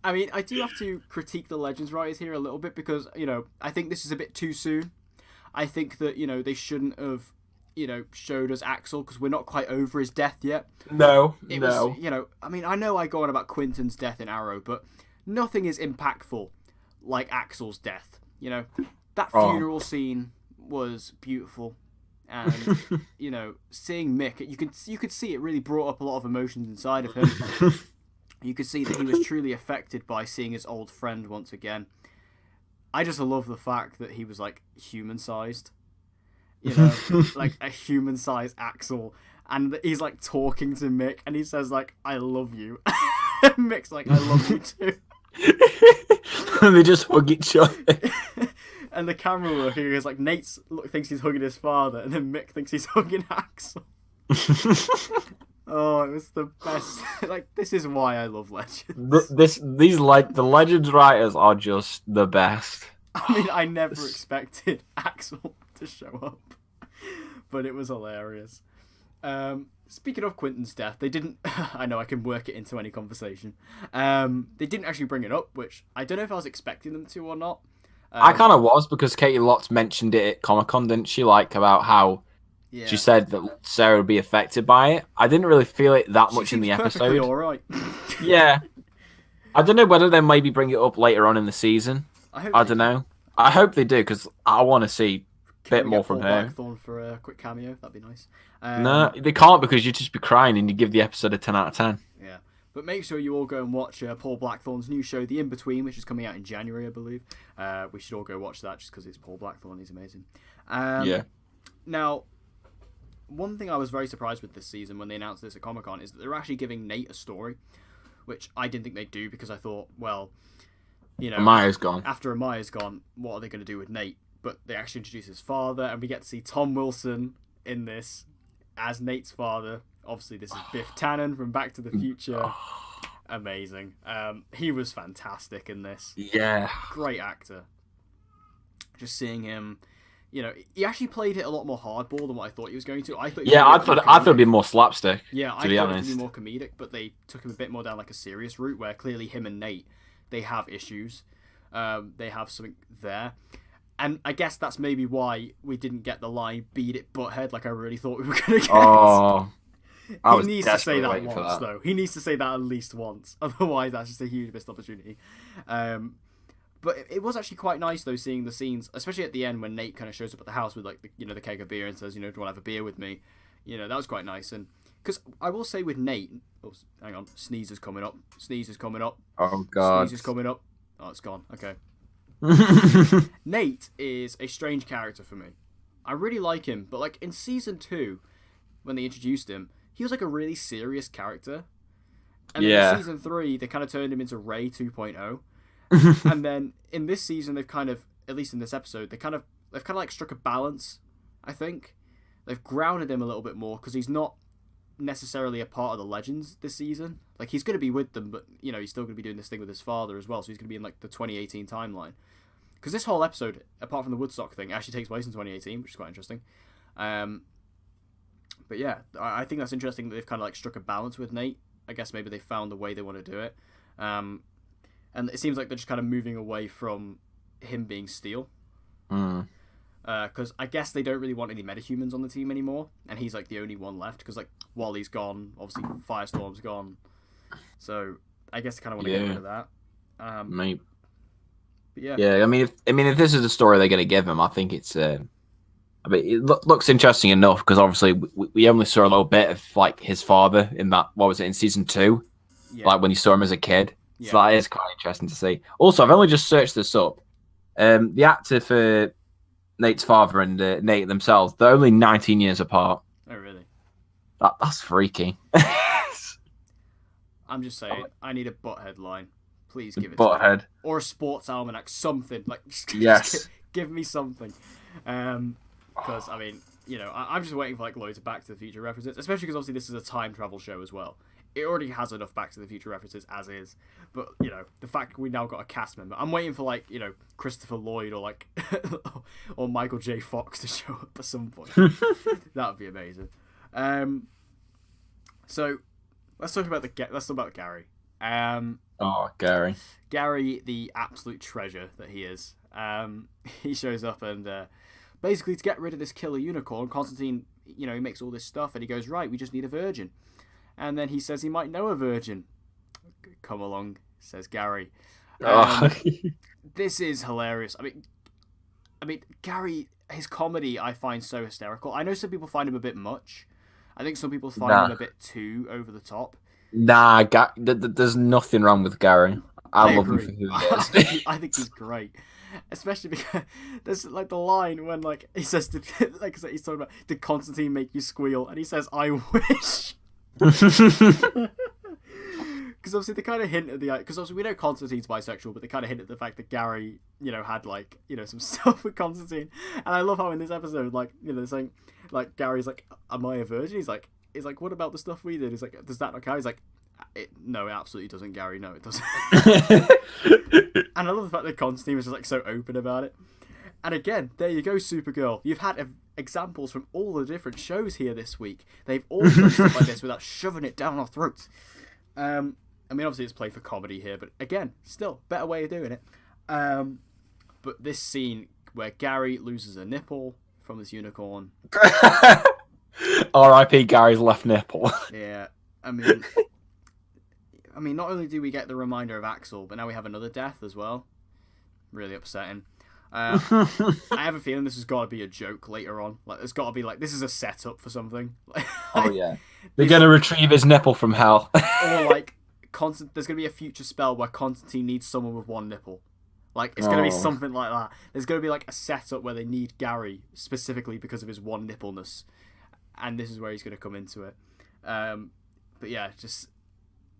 Speaker 1: I mean, I do have to critique the Legends writers here a little bit because, you know, I think this is a bit too soon. I think that, you know, they shouldn't have, you know, showed us Axel because we're not quite over his death yet.
Speaker 2: No.
Speaker 1: Was, you know, I mean, I know I go on about Quinton's death in Arrow, but nothing is impactful like Axel's death. You know, that funeral scene was beautiful, and you know, seeing Mick, you could see it really brought up a lot of emotions inside of him. You could see that he was truly affected by seeing his old friend once again. I just love the fact that he was like human-sized, you know, like a human-sized Axel, and he's like talking to Mick, and he says like, "I love you." Mick's like, "I love you too."
Speaker 2: And they just hug each other.
Speaker 1: And the camera work is like Nate thinks he's hugging his father, and then Mick thinks he's hugging Axel. Oh, it was the best. Like, this is why I love Legends.
Speaker 2: The Legends writers are just the best.
Speaker 1: I mean, I never expected Axel to show up, but it was hilarious. Speaking of Quinton's death, they didn't... I know I can work it into any conversation. They didn't actually bring it up, which I don't know if I was expecting them to or not.
Speaker 2: I kind of was, because Katie Lotz mentioned it at Comic-Con, didn't she? Like, about how she said that Sarah would be affected by it. I didn't really feel it that much in the episode.
Speaker 1: All right.
Speaker 2: Yeah. I don't know whether they maybe bring it up later on in the season. I don't know. I hope they do, because I want to see a bit more from her.
Speaker 1: Blackthorn for a quick cameo. That'd be nice.
Speaker 2: No, they can't, because you'd just be crying and you give the episode a 10 out of 10.
Speaker 1: Yeah. But make sure you all go and watch Paul Blackthorne's new show, The In-Between, which is coming out in January, I believe. We should all go watch that just because it's Paul Blackthorne. He's amazing.
Speaker 2: Yeah.
Speaker 1: Now, one thing I was very surprised with this season when they announced this at Comic-Con is that they're actually giving Nate a story, which I didn't think they'd do because I thought, well,
Speaker 2: Amaya's gone.
Speaker 1: After Amaya's gone, what are they going to do with Nate? But they actually introduce his father, and we get to see Tom Wilson in this as Nate's father. Obviously, this is Biff Tannen from Back to the Future. Amazing. He was fantastic in this.
Speaker 2: Yeah.
Speaker 1: Great actor. Just seeing him, he actually played it a lot more hardball than what I thought he was going to. I thought
Speaker 2: it'd be more slapstick.
Speaker 1: Yeah, I
Speaker 2: to be
Speaker 1: thought
Speaker 2: honest,
Speaker 1: it'd be more comedic, but they took him a bit more down like a serious route, where clearly him and Nate, they have issues. They have something there. And I guess that's maybe why we didn't get the line "beat it, butthead" like I really thought we were going to get.
Speaker 2: Oh,
Speaker 1: he needs to say that once, though. He needs to say that at least once. Otherwise, that's just a huge missed opportunity. But it was actually quite nice, though, seeing the scenes, especially at the end when Nate kind of shows up at the house with like the keg of beer and says, "Do you want to have a beer with me?" That was quite nice. And because I will say with Nate, hang on, sneeze is coming up.
Speaker 2: Oh God,
Speaker 1: sneeze is coming up. Oh, it's gone. Okay. Nate is a strange character for me. I really like him, but like in season 2, when they introduced him, he was like a really serious character. And then in season 3, they kind of turned him into Ray 2.0. And then in this season, they've kind of, at least in this episode, they've kind of like struck a balance. I think they've grounded him a little bit more because he's not necessarily a part of the Legends this season. Like he's going to be with them, but he's still going to be doing this thing with his father as well. So he's going to be in like the 2018 timeline. Because this whole episode, apart from the Woodstock thing, actually takes place in 2018, which is quite interesting. But yeah, I think that's interesting that they've kind of like struck a balance with Nate. I guess maybe they found the way they want to do it. And it seems like they're just kind of moving away from him being Steel. Because I guess they don't really want any metahumans on the team anymore. And he's like the only one left. Because like Wally's gone. Obviously Firestorm's gone. So I guess they kind of want to get rid of that.
Speaker 2: Maybe.
Speaker 1: Yeah.
Speaker 2: Yeah, I mean, if this is the story they're going to give him, I think it's. It looks interesting enough because obviously we only saw a little bit of like his father in that. What was it in season 2?
Speaker 1: Yeah.
Speaker 2: Like when you saw him as a kid.
Speaker 1: Yeah.
Speaker 2: So that is quite interesting to see. Also, I've only just searched this up. The actor for Nate's father and Nate themselves, they're only 19 years apart.
Speaker 1: Oh, really?
Speaker 2: That's freaky.
Speaker 1: I'm just saying, I need a butthead line. Please give it
Speaker 2: Butthead.
Speaker 1: to me. Or a sports almanac, something. Like,
Speaker 2: yes.
Speaker 1: Give me something. Because, I mean, I'm just waiting for like loads of Back to the Future references, especially because obviously this is a time travel show as well. It already has enough Back to the Future references as is, but the fact we now got a cast member, I'm waiting for like Christopher Lloyd or like or Michael J. Fox to show up at some point. That would be amazing. So let's talk about Gary.
Speaker 2: Gary.
Speaker 1: Gary, the absolute treasure that he is. He shows up and basically to get rid of this killer unicorn, Constantine, he makes all this stuff and he goes, right, we just need a virgin. And then he says he might know a virgin. Come along, says Gary. This is hilarious. I mean, Gary, his comedy I find so hysterical. I know some people find him a bit much. I think some people find him a bit too over the top.
Speaker 2: Nah, there's nothing wrong with Gary. I love him for who he is.
Speaker 1: I think he's great. Especially because there's like the line when like he says to, like he's talking about, did Constantine make you squeal? And he says, I wish. Because obviously they kind of hint at because obviously we know Constantine's bisexual, but they kind of hint at the fact that Gary, had like some stuff with Constantine. And I love how in this episode, like they're saying, like Gary's like, am I a virgin? He's like, what about the stuff we did? He's like, does that not count? He's like, no, it absolutely doesn't, Gary. No, it doesn't. And I love the fact that Constantine was just like so open about it. And again, there you go, Supergirl. You've had examples from all the different shows here this week. They've all done stuff like this without shoving it down our throats. I mean, obviously it's played for comedy here, but again, still, better way of doing it. But this scene where Gary loses a nipple from this unicorn.
Speaker 2: R.I.P. Gary's left nipple.
Speaker 1: Yeah, I mean, not only do we get the reminder of Axel, but now we have another death as well. Really upsetting. I have a feeling this has got to be a joke later on. Like, there's got to be like, this is a setup for something.
Speaker 2: Oh yeah, they're gonna retrieve his nipple from hell.
Speaker 1: Or like, there's gonna be a future spell where Constantine needs someone with one nipple. Like, it's gonna be something like that. There's gonna be like a setup where they need Gary specifically because of his one nippleness. and this is where he's going to come into it. But yeah, just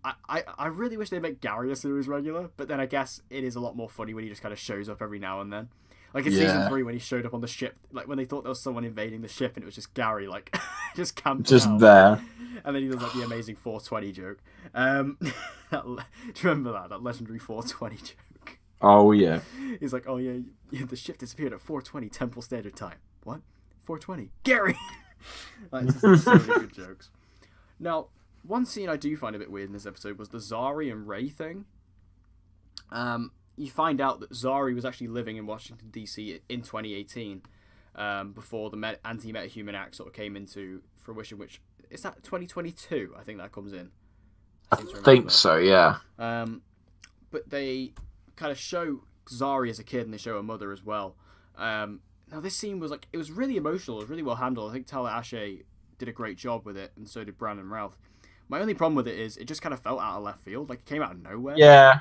Speaker 1: I really wish they'd make Gary a series regular, but then I guess it is a lot more funny when he just kind of shows up every now and then. Like in season 3 when he showed up on the ship, like when they thought there was someone invading the ship and it was just Gary, like just camping
Speaker 2: Just
Speaker 1: out.
Speaker 2: there.
Speaker 1: And then he does like the amazing 420 joke. Do you remember that legendary 420 joke?
Speaker 2: Oh yeah.
Speaker 1: He's like, oh yeah, the ship disappeared at 4:20 Temple Standard Time. What? 4:20? Gary. Like, just so many good jokes. Now, one scene I do find a bit weird in this episode was the Zari and Ray thing. You find out that Zari was actually living in Washington DC in 2018, before the anti-metahuman act sort of came into fruition. Which is that 2022? I think that comes in.
Speaker 2: I think so. Yeah.
Speaker 1: But they kind of show Zari as a kid and they show her mother as well. Now this scene was like, it was really emotional, it was really well handled. I think Tyler Ashe did a great job with it, and so did Brandon Routh. My only problem with it is it just kind of felt out of left field, like it came out of nowhere.
Speaker 2: Yeah.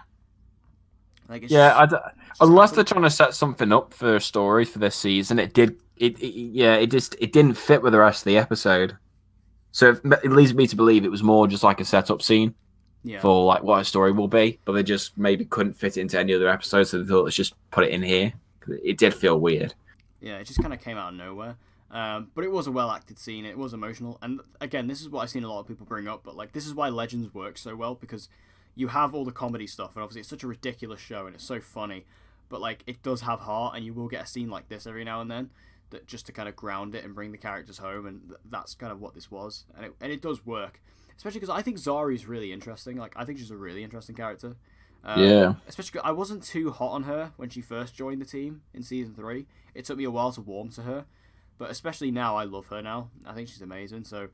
Speaker 1: Like
Speaker 2: Unless they're trying to set something up for a story for this season, it didn't fit with the rest of the episode. So it leads me to believe it was more just like a setup scene.
Speaker 1: Yeah.
Speaker 2: For like what a story will be, but they just maybe couldn't fit it into any other episodes, so they thought let's just put it in here. It did feel weird.
Speaker 1: Yeah, it just kind of came out of nowhere. But it was a well acted scene. It was emotional, and again, this is what I've seen a lot of people bring up. But like, this is why Legends works so well, because you have all the comedy stuff, and obviously it's such a ridiculous show and it's so funny. But like, it does have heart, and you will get a scene like this every now and then, that just to kind of ground it and bring the characters home, and that's kind of what this was, and it does work. Especially because I think Zari's really interesting. Like, I think she's a really interesting character.
Speaker 2: Yeah.
Speaker 1: Especially because I wasn't too hot on her when she first joined the team in season 3. It took me a while to warm to her. But especially now, I love her now. I think she's amazing. So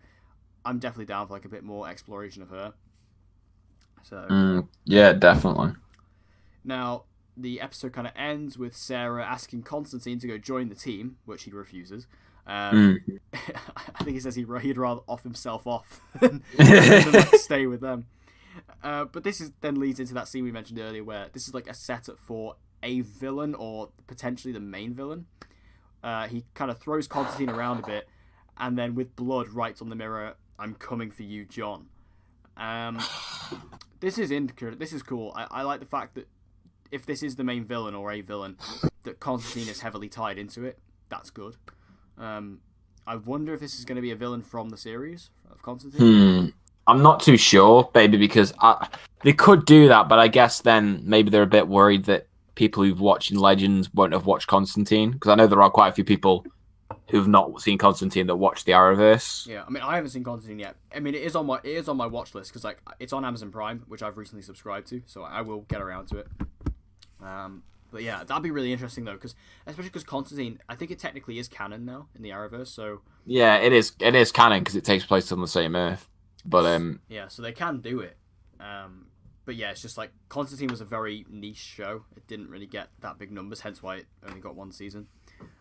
Speaker 1: I'm definitely down for like a bit more exploration of her. So
Speaker 2: yeah, definitely.
Speaker 1: Now, the episode kind of ends with Sarah asking Constantine to go join the team, which he refuses. I think he says he'd rather off himself off than stay with them. But this then leads into that scene we mentioned earlier, where this is like a setup for a villain, or potentially the main villain. He kind of throws Constantine around a bit, and then with blood writes on the mirror, "I'm coming for you, John." This is cool. I like the fact that if this is the main villain or a villain, that Constantine is heavily tied into it. That's good. I wonder if this is going to be a villain from the series of Constantine.
Speaker 2: I'm not too sure, maybe because they could do that, but I guess then maybe they're a bit worried that people who've watched in Legends won't have watched Constantine, because I know there are quite a few people who've not seen Constantine that watch the Arrowverse.
Speaker 1: Yeah, I mean, I haven't seen Constantine yet. I mean, it is on my watch list, because like it's on Amazon Prime, which I've recently subscribed to, so I will get around to it. But yeah, that'd be really interesting though, especially because Constantine, I think it technically is canon now in the Arrowverse. So
Speaker 2: yeah, it is canon because it takes place on the same Earth. But
Speaker 1: yeah, so they can do it. But yeah, it's just like Constantine was a very niche show. It didn't really get that big numbers, hence why it only got one season.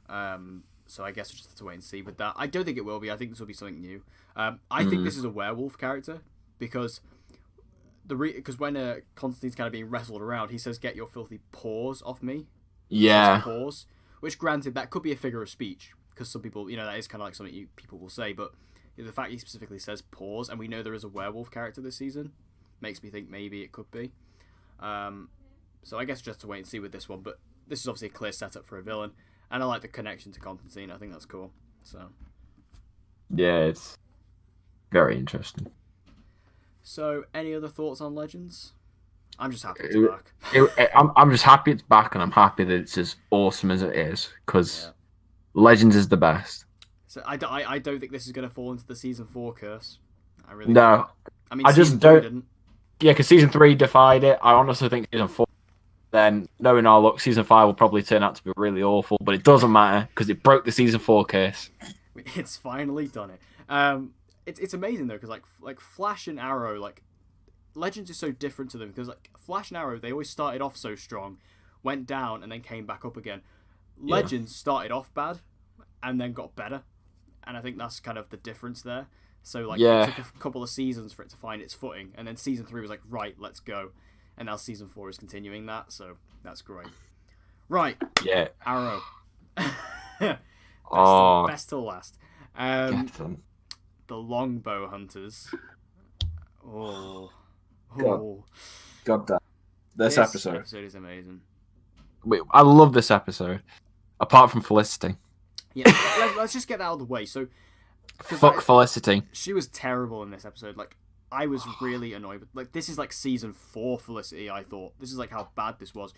Speaker 1: So I guess we'll just have to wait and see with that. I don't think it will be. I think this will be something new. I think this is a werewolf character, because because when Constantine's kind of being wrestled around, he says, "Get your filthy paws off me."
Speaker 2: Yeah.
Speaker 1: Paws. Which, granted, that could be a figure of speech, because some people, that is kind of like something people will say, but the fact he specifically says paws, and we know there is a werewolf character this season, makes me think maybe it could be. So I guess just to wait and see with this one, but this is obviously a clear setup for a villain, and I like the connection to Constantine. I think that's cool. So
Speaker 2: yeah, it's very interesting.
Speaker 1: So, any other thoughts on Legends? I'm just happy it's back.
Speaker 2: I'm just happy it's back, and I'm happy that it's as awesome as it is, because Legends is the best.
Speaker 1: So I don't think this is going to fall into the season 4 curse. I really
Speaker 2: no.
Speaker 1: don't. I mean,
Speaker 2: I just
Speaker 1: don't. Didn't.
Speaker 2: Yeah, because season 3 defied it. I honestly think season 4. Then, knowing our luck, season 5 will probably turn out to be really awful, but it doesn't matter because it broke the season 4 curse.
Speaker 1: It's finally done it. It's amazing though, because like Flash and Arrow, like Legends is so different to them, because like Flash and Arrow, they always started off so strong, went down, and then came back up again. Legends started off bad and then got better, and I think that's kind of the difference there. So like it took a couple of seasons for it to find its footing, and then season 3 was like, right, let's go, and now season 4 is continuing that, so that's great. Right, Arrow. Best till last. the Longbow hunters. Oh.
Speaker 2: God damn. This episode
Speaker 1: is amazing.
Speaker 2: I love this episode. Apart from Felicity.
Speaker 1: Yeah, let's just get that out of the way. So,
Speaker 2: fuck Felicity.
Speaker 1: She was terrible in this episode. Like, I was really annoyed. Like, this is like season 4 Felicity, I thought. This is like how bad this was.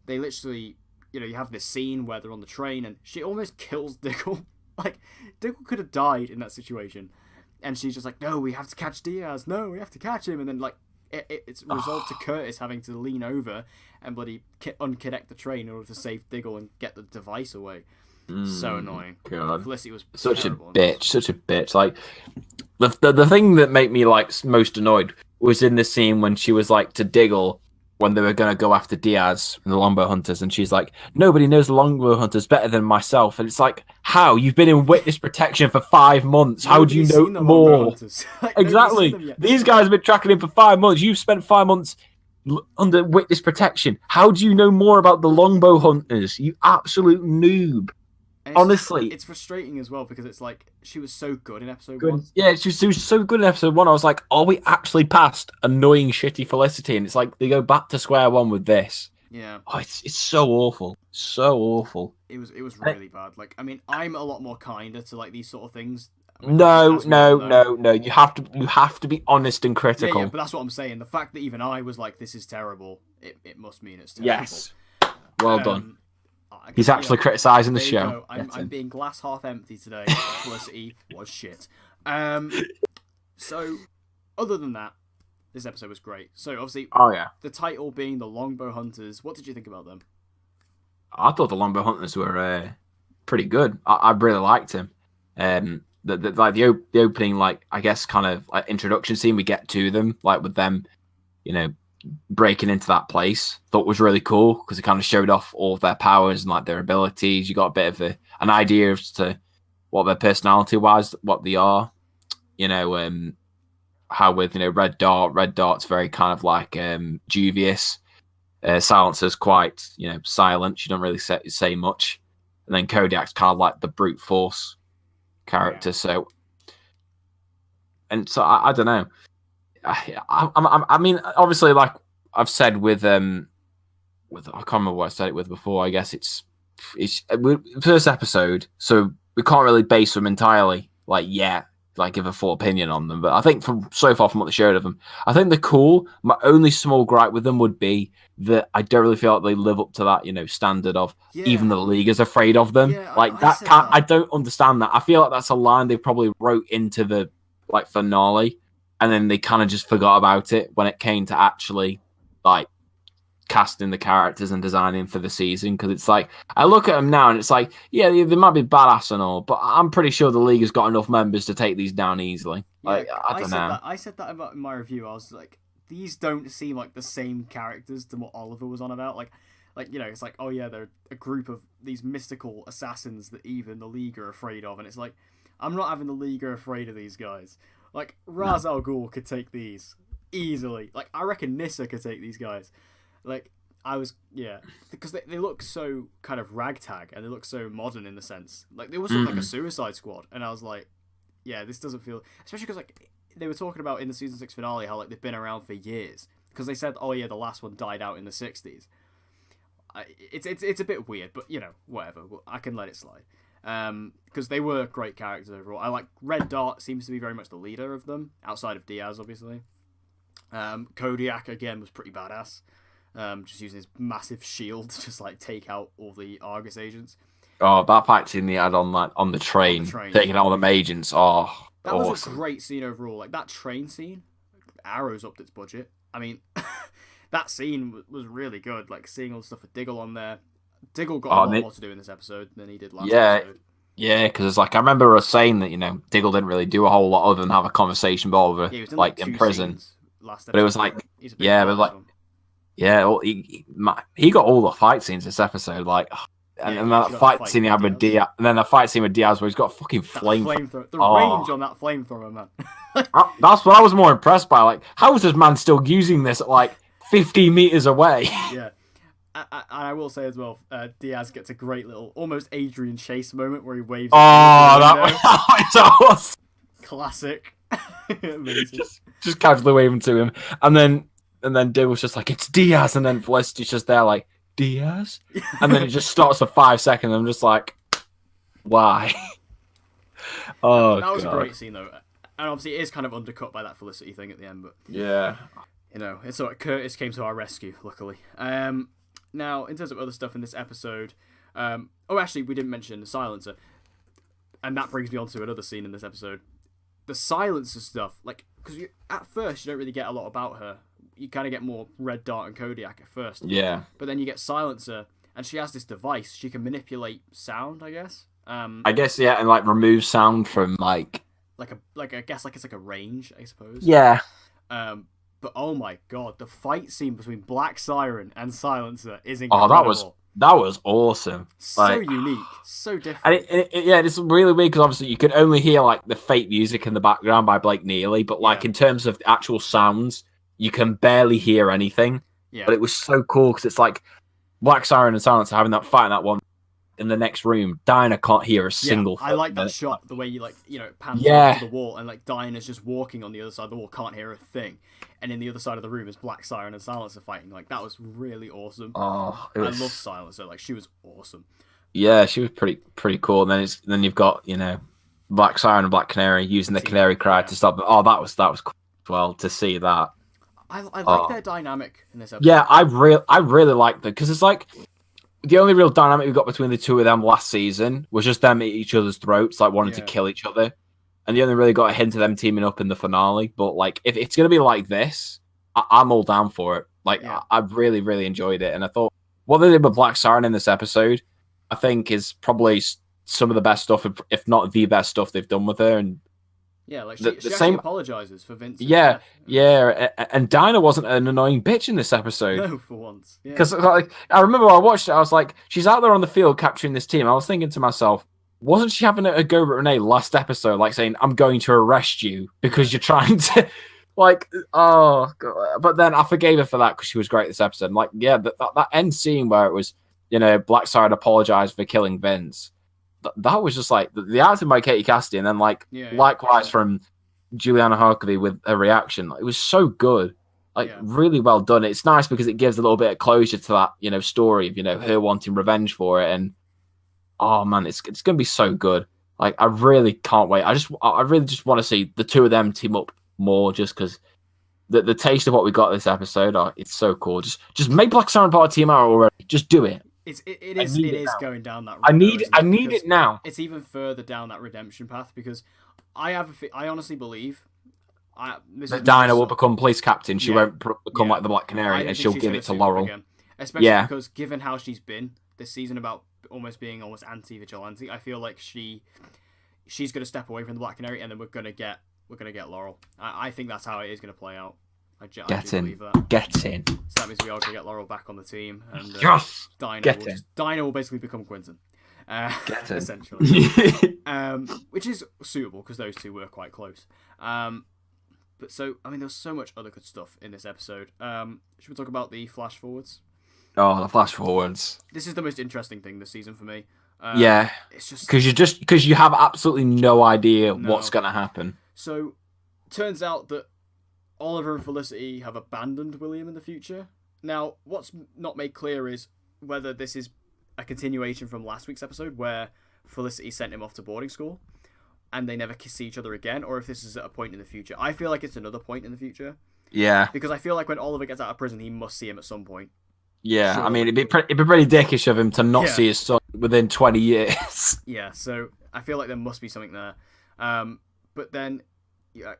Speaker 1: They literally, you have this scene where they're on the train and she almost kills Diggle. Like, Diggle could have died in that situation. And she's just like, no, we have to catch Diaz. No, we have to catch him. And then, like, it's resolved to Curtis having to lean over and bloody unconnect the train in order to save Diggle and get the device away. So annoying.
Speaker 2: God.
Speaker 1: Felicity was
Speaker 2: such a bitch. Like, the thing that made me like most annoyed was in the scene when she was like to Diggle when they were going to go after Diaz and the Longbow Hunters, and she's like, nobody knows the Longbow Hunters better than myself. And it's like, how? You've been in witness protection for 5 months. How do you know more?
Speaker 1: Like,
Speaker 2: exactly. These guys have been tracking him for 5 months. You've spent 5 months under witness protection. How do you know more about the Longbow Hunters? You absolute noob. Honestly,
Speaker 1: it's frustrating as well because it's like she was so good in episode 1.
Speaker 2: Yeah, she was so good in episode 1. I was like, are we actually past annoying, shitty Felicity? And it's like they go back to square one with this.
Speaker 1: Yeah.
Speaker 2: Oh, it's so awful, so awful.
Speaker 1: It was really bad. Like, I mean, I'm a lot more kinder to like these sort of things.
Speaker 2: No. You have to be honest and critical.
Speaker 1: Yeah, but that's what I'm saying. The fact that even I was like, this is terrible. It must mean it's terrible.
Speaker 2: Yes. Well done. He's actually criticising the show.
Speaker 1: I'm being glass half empty today. Felicity was shit. So, other than that, this episode was great. So, obviously, the title being the Longbow Hunters. What did you think about them?
Speaker 2: I thought the Longbow Hunters were pretty good. I really liked him. The opening, like, I guess, kind of like introduction scene we get to them, like with them, breaking into that place, thought was really cool because it kind of showed off all of their powers and like their abilities. You got a bit of an idea as to what their personality wise, what they are. How with Red Dart's very kind of like dubious. Silencer's quite silent. She don't really say much, and then Kodiak's kind of like the brute force character. Yeah. So I don't know. I mean, obviously, like I've said with I can't remember what I said it with before. I guess it's first episode, so we can't really base them entirely give a full opinion on them. But I think from what they showed of them, I think they're cool. My only small gripe with them would be that I don't really feel like they live up to that standard of even the league is afraid of them. Yeah, I don't understand that. I feel like that's a line they probably wrote into the finale. And then they kind of just forgot about it when it came to actually, casting the characters and designing for the season. Because it's like, I look at them now and it's like, yeah, they might be badass and all, but I'm pretty sure the league has got enough members to take these down easily. I don't know.
Speaker 1: I said that about in my review. I was like, these don't seem like the same characters to what Oliver was on about. It's like, oh yeah, they're a group of these mystical assassins that even the league are afraid of. And it's like, I'm not having the league are afraid of these guys. Like, Ra's al Ghul could take these easily. Like, I reckon Nyssa could take these guys. Like, because they look so kind of ragtag and they look so modern in the sense. Like, they almost look like a Suicide Squad. And I was like, yeah, this doesn't feel... Especially because, they were talking about in the season 6 finale how, they've been around for years. Because they said, oh, yeah, the last one died out in the 60s. It's a bit weird, but, whatever. I can let it slide. Because they were great characters overall. I like Red Dart seems to be very much the leader of them, outside of Diaz, obviously. Kodiak again was pretty badass, just using his massive shield to just take out all the Argus agents.
Speaker 2: Oh, that fight scene they had on the train, taking out all them agents. Oh,
Speaker 1: that
Speaker 2: awesome.
Speaker 1: Was a great scene overall. Like that train scene, Arrow's upped its budget. I mean, that scene was really good. Like seeing all the stuff with Diggle on there. Diggle got a lot more to do in this episode than he did last episode.
Speaker 2: Yeah, because it's I remember us saying that Diggle didn't really do a whole lot other than have a conversation with Oliver, in prison.
Speaker 1: But
Speaker 2: it was he got all the fight scenes this episode, and that fight scene he had with Diaz, and then the fight scene with Diaz where he's got a fucking flamethrower.
Speaker 1: The range on that flamethrower, man.
Speaker 2: That's what I was more impressed by. How is this man still using this at 50 meters away?
Speaker 1: Yeah. And I will say as well, Diaz gets a great little, almost Adrian Chase moment where he waves.
Speaker 2: Oh, that was awesome.
Speaker 1: Classic. Amazing.
Speaker 2: Just casually waving to him, and then Diggle's just like, it's Diaz, and then Felicity's just there like, Diaz, and then it just starts for 5 seconds. I'm just like, why? Oh,
Speaker 1: that was
Speaker 2: God.
Speaker 1: a great scene though, and obviously it is kind of undercut by that Felicity thing at the end, but
Speaker 2: Yeah.
Speaker 1: you know, it's all right. Curtis came to our rescue, luckily. Now, in terms of other stuff in this episode, actually, we didn't mention the silencer, and that brings me on to another scene in this episode. The silencer stuff, like, because at first you don't really get a lot about her. You kind of get more Red Dart and Kodiak at first.
Speaker 2: Yeah.
Speaker 1: But then you get Silencer, and she has this device. She can manipulate sound, I guess.
Speaker 2: I guess, yeah, and like remove sound from like
Speaker 1: I guess like it's like a range, I suppose.
Speaker 2: Yeah.
Speaker 1: But oh my god, the fight scene between Black Siren and Silencer is incredible.
Speaker 2: Oh, that was awesome.
Speaker 1: So
Speaker 2: like,
Speaker 1: unique, so different.
Speaker 2: And it's really weird because obviously you can only hear like the fake music in the background by Blake Neely, but like in terms of the actual sounds, you can barely hear anything.
Speaker 1: Yeah.
Speaker 2: But it was so cool because it's like Black Siren and Silencer having that fight in that one. In the next room, Dinah can't hear a single thing.
Speaker 1: I like that shot, the way you it pans up to the wall, and like Dinah's just walking on the other side of the wall, can't hear a thing. And in the other side of the room is Black Siren and Silencer fighting. Like, that was really awesome.
Speaker 2: Oh,
Speaker 1: I love Silencer. Like, she was awesome.
Speaker 2: Yeah, she was pretty cool. And then you've got, Black Siren and Black Canary using the Canary Cry to stop them. Oh, that was cool as well to see that.
Speaker 1: I like their dynamic in this episode.
Speaker 2: Yeah, I really like that because it's like the only real dynamic we got between the two of them last season was just them at each other's throats, like wanting to kill each other. And you only really got a hint of them teaming up in the finale. But like, if it's gonna be like this, I'm all down for it. Like, I really, really enjoyed it, and I thought what they did with Black Siren in this episode, I think, is probably some of the best stuff, if not the best stuff they've done with her. And
Speaker 1: yeah, like she actually apologizes for Vince.
Speaker 2: Yeah, and Dinah wasn't an annoying bitch in this episode.
Speaker 1: No, for once.
Speaker 2: Because like, I remember when I watched it, I was like, she's out there on the field capturing this team. I was thinking to myself, wasn't she having a go at Renee last episode, like saying, I'm going to arrest you because you're trying to, like, oh, God. But then I forgave her for that because she was great this episode. And like, yeah, that end scene where it was, Black Siren apologized for killing Vince. That was just like the acting by Katie Cassidy, and then like likewise from Juliana Harkavy with her reaction. It was so good, really well done. It's nice because it gives a little bit of closure to that, story of her wanting revenge for it, and oh man, it's gonna be so good. Like, I really can't wait. I really just want to see the two of them team up more, just because the taste of what we got this episode, it's so cool. Just make Black Siren part of Team Arrow already. Just do it.
Speaker 1: It is going down that road.
Speaker 2: I need it now.
Speaker 1: It's even further down that redemption path because I honestly believe
Speaker 2: that Dinah will become police captain. She won't become like the Black Canary, and she'll give it to Laurel. Again.
Speaker 1: Especially because given how she's been this season, about being almost anti-vigilante, I feel like she's going to step away from the Black Canary, and then we're going to get Laurel. I think that's how it is going to play out. I do believe that.
Speaker 2: Get in.
Speaker 1: So that means we are going to get Laurel back on the team, and Dinah will basically become Quentin, essentially. Which is suitable because those two were quite close. But so, I mean, there's so much other good stuff in this episode. Should we talk about the flash forwards?
Speaker 2: Oh, the flash forwards.
Speaker 1: This is the most interesting thing this season for me.
Speaker 2: It's just because you have absolutely no idea what's going to happen.
Speaker 1: So, turns out that Oliver and Felicity have abandoned William in the future. Now, what's not made clear is whether this is a continuation from last week's episode where Felicity sent him off to boarding school and they never see each other again, or if this is at a point in the future. I feel like it's another point in the future.
Speaker 2: Yeah.
Speaker 1: Because I feel like when Oliver gets out of prison, he must see him at some point.
Speaker 2: Yeah, sure. I mean, it'd be pretty dickish of him to not see his son within 20 years.
Speaker 1: Yeah, so I feel like there must be something there. But then...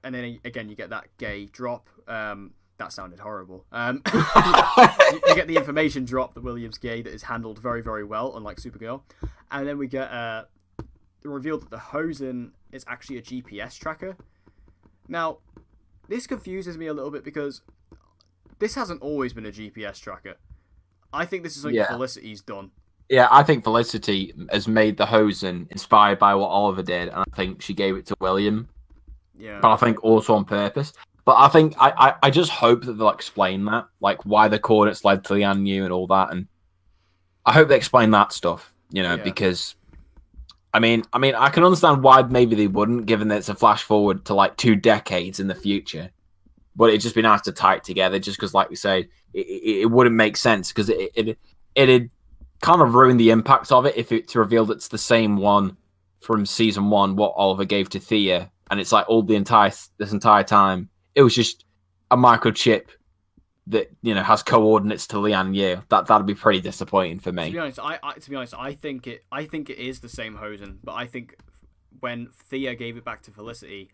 Speaker 1: and then again, you get that gay drop. That sounded horrible. You get the information drop that William's gay that is handled very, very well, unlike Supergirl. And then we get the reveal that the Hosen is actually a GPS tracker. Now, this confuses me a little bit because this hasn't always been a GPS tracker. I think this is something Felicity's done.
Speaker 2: Yeah, I think Felicity has made the Hosen inspired by what Oliver did, and I think she gave it to William.
Speaker 1: Yeah.
Speaker 2: But I think also on purpose. But I think I just hope that they'll explain that, like why the coordinates led to the Anu and all that, and I hope they explain that stuff, because I can understand why maybe they wouldn't, given that it's a flash forward to like 2 decades in the future. But it'd just be nice to tie it together, just because, like we say, it wouldn't make sense because it'd kind of ruin the impact of it if it's revealed it's the same one from season 1, what Oliver gave to Thea, and it's like this entire time it was just a microchip that has coordinates to Lian Yu. That'd be pretty disappointing for me.
Speaker 1: To be honest, I think it is the same Hosen, but I think when Thea gave it back to Felicity,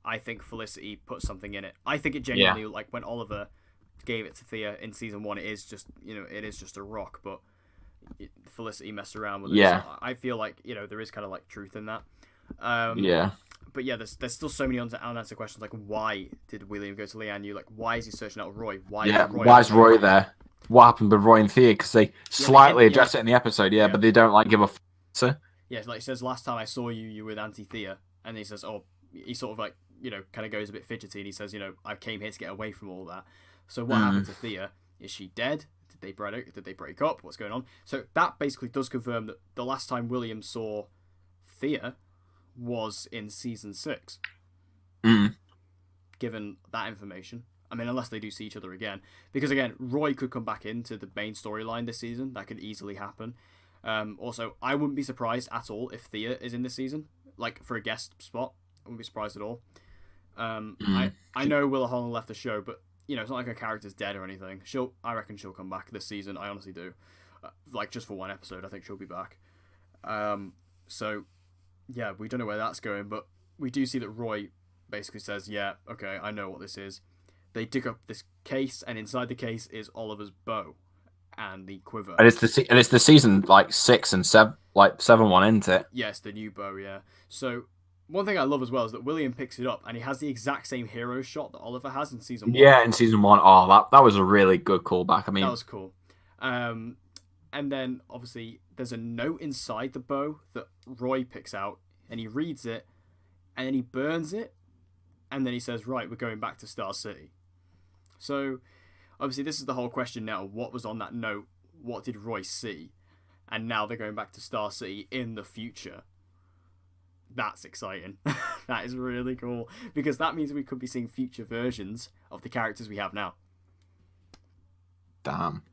Speaker 1: I think Felicity put something in it. I think it genuinely like when Oliver gave it to Thea in season 1, it is just a rock, but Felicity messed around with it.
Speaker 2: Yeah.
Speaker 1: So I feel like there is kind of like truth in that. But yeah, there's still so many unanswered questions, like why did William go to Lian Yu? Like why is he searching out Roy? Why is
Speaker 2: Roy there? What happened with Roy and Thea? Because they slightly address it in the episode, but they don't like give a answer.
Speaker 1: Yeah, like he says, last time I saw you were with Auntie Thea, and he says, he sort of like kind of goes a bit fidgety, and he says, I came here to get away from all that. So what happened to Thea? Is she dead? Did they break up? What's going on? So that basically does confirm that the last time William saw Thea was in season 6. Given that information, I mean, unless they do see each other again, because again, Roy could come back into the main storyline this season. That could easily happen. Also, I wouldn't be surprised at all if Thea is in this season, like for a guest spot. I wouldn't be surprised at all. I know Willa Holland left the show, but it's not like her character's dead or anything. I reckon she'll come back this season. I honestly do. Like just for one episode, I think she'll be back. So yeah, we don't know where that's going, but we do see that Roy basically says, yeah, okay, I know what this is. They dig up this case, and inside the case is Oliver's bow and the quiver.
Speaker 2: And it's the season like 6 and 7, like 7-1, isn't it?
Speaker 1: Yes, the new bow, yeah. So one thing I love as well is that William picks it up, and he has the exact same hero shot that Oliver has in season 1.
Speaker 2: Yeah, in season 1. Oh, that was a really good callback. I mean,
Speaker 1: that was cool. And then obviously there's a note inside the bow that Roy picks out, and he reads it, and then he burns it, and then he says, right, we're going back to Star City. So obviously this is the whole question now. What was on that note? What did Roy see? And now they're going back to Star City in the future. That's exciting. That is really cool, because that means we could be seeing future versions of the characters we have now.
Speaker 2: Damn.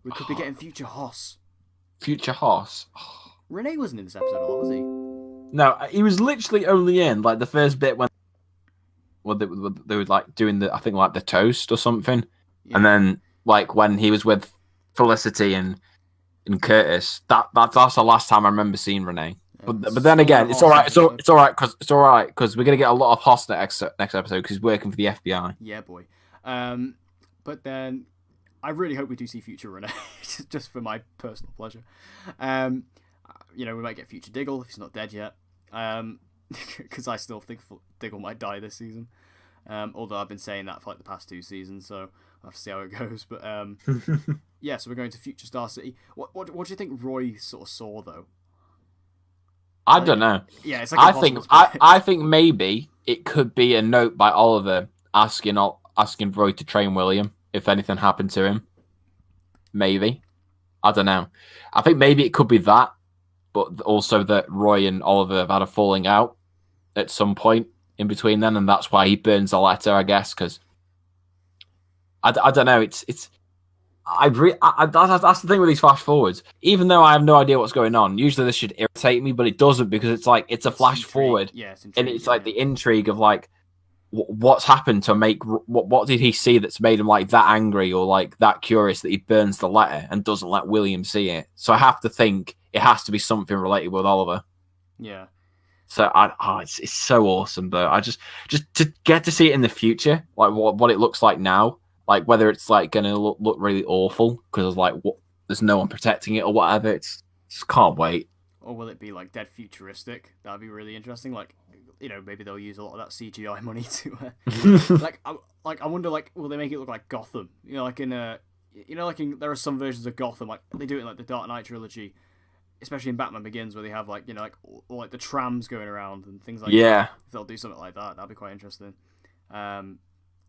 Speaker 1: We could be getting future Hoss.
Speaker 2: Future Hoss?
Speaker 1: Renee wasn't in this episode a lot, was he?
Speaker 2: No, he was literally only in like the first bit when they were like doing I think like the toast or something. Yeah. And then like when he was with Felicity and Curtis, that's the last time I remember seeing Renee. But then again, it's all right. It's all right because we're gonna get a lot of Hoss next episode because he's working for the FBI.
Speaker 1: Yeah, boy. But then I really hope we do see future Renee, just for my personal pleasure. We might get future Diggle if he's not dead yet. Because I still think Diggle might die this season. Although I've been saying that for like the past 2 seasons, so I'll have to see how it goes. But yeah, so we're going to future Star City. What do you think Roy sort of saw though?
Speaker 2: I don't know.
Speaker 1: Yeah, it's like
Speaker 2: I think maybe it could be a note by Oliver asking Roy to train William if anything happened to him. Maybe. I don't know. I think maybe it could be that, but also that Roy and Oliver have had a falling out at some point in between then, and that's why he burns the letter, I guess, because I don't know. That's the thing with these flash forwards. Even though I have no idea what's going on, usually this should irritate me, but it doesn't, because it's a flash forward, and it's like the intrigue of like what's happened to make what did he see that's made him like that angry or like that curious that he burns the letter and doesn't let William see it. So I have to think it has to be something related with Oliver.
Speaker 1: Yeah.
Speaker 2: So it's so awesome, but I just to get to see it in the future, like what it looks like now. Like whether it's like going to look really awful because like there's no one protecting it or whatever. Just can't wait.
Speaker 1: Or will it be like dead futuristic? That'd be really interesting. Like, maybe they'll use a lot of that CGI money to I wonder, like, will they make it look like Gotham? Like in there are some versions of Gotham, like they do it in like the Dark Knight trilogy, especially in Batman Begins, where they have like all like the trams going around and things like that. If they'll do something like that, that'd be quite interesting.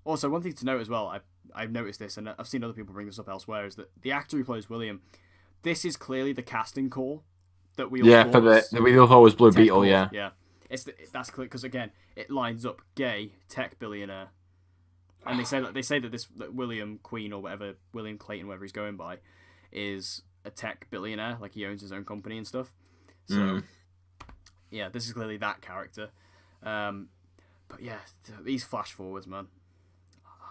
Speaker 1: Also, one thing to note as well, I've noticed this, and I've seen other people bring this up elsewhere, is that the actor who plays William, this is clearly the casting call that we all thought was
Speaker 2: that we all thought was Blue
Speaker 1: Tech
Speaker 2: Beetle.
Speaker 1: Corp.
Speaker 2: Yeah.
Speaker 1: That's clear because again, it lines up gay tech billionaire, and they say that that William Queen or whatever, William Clayton, whatever he's going by, is a tech billionaire. Like he owns his own company and stuff. So yeah, this is clearly that character. But yeah, these flash forwards, man,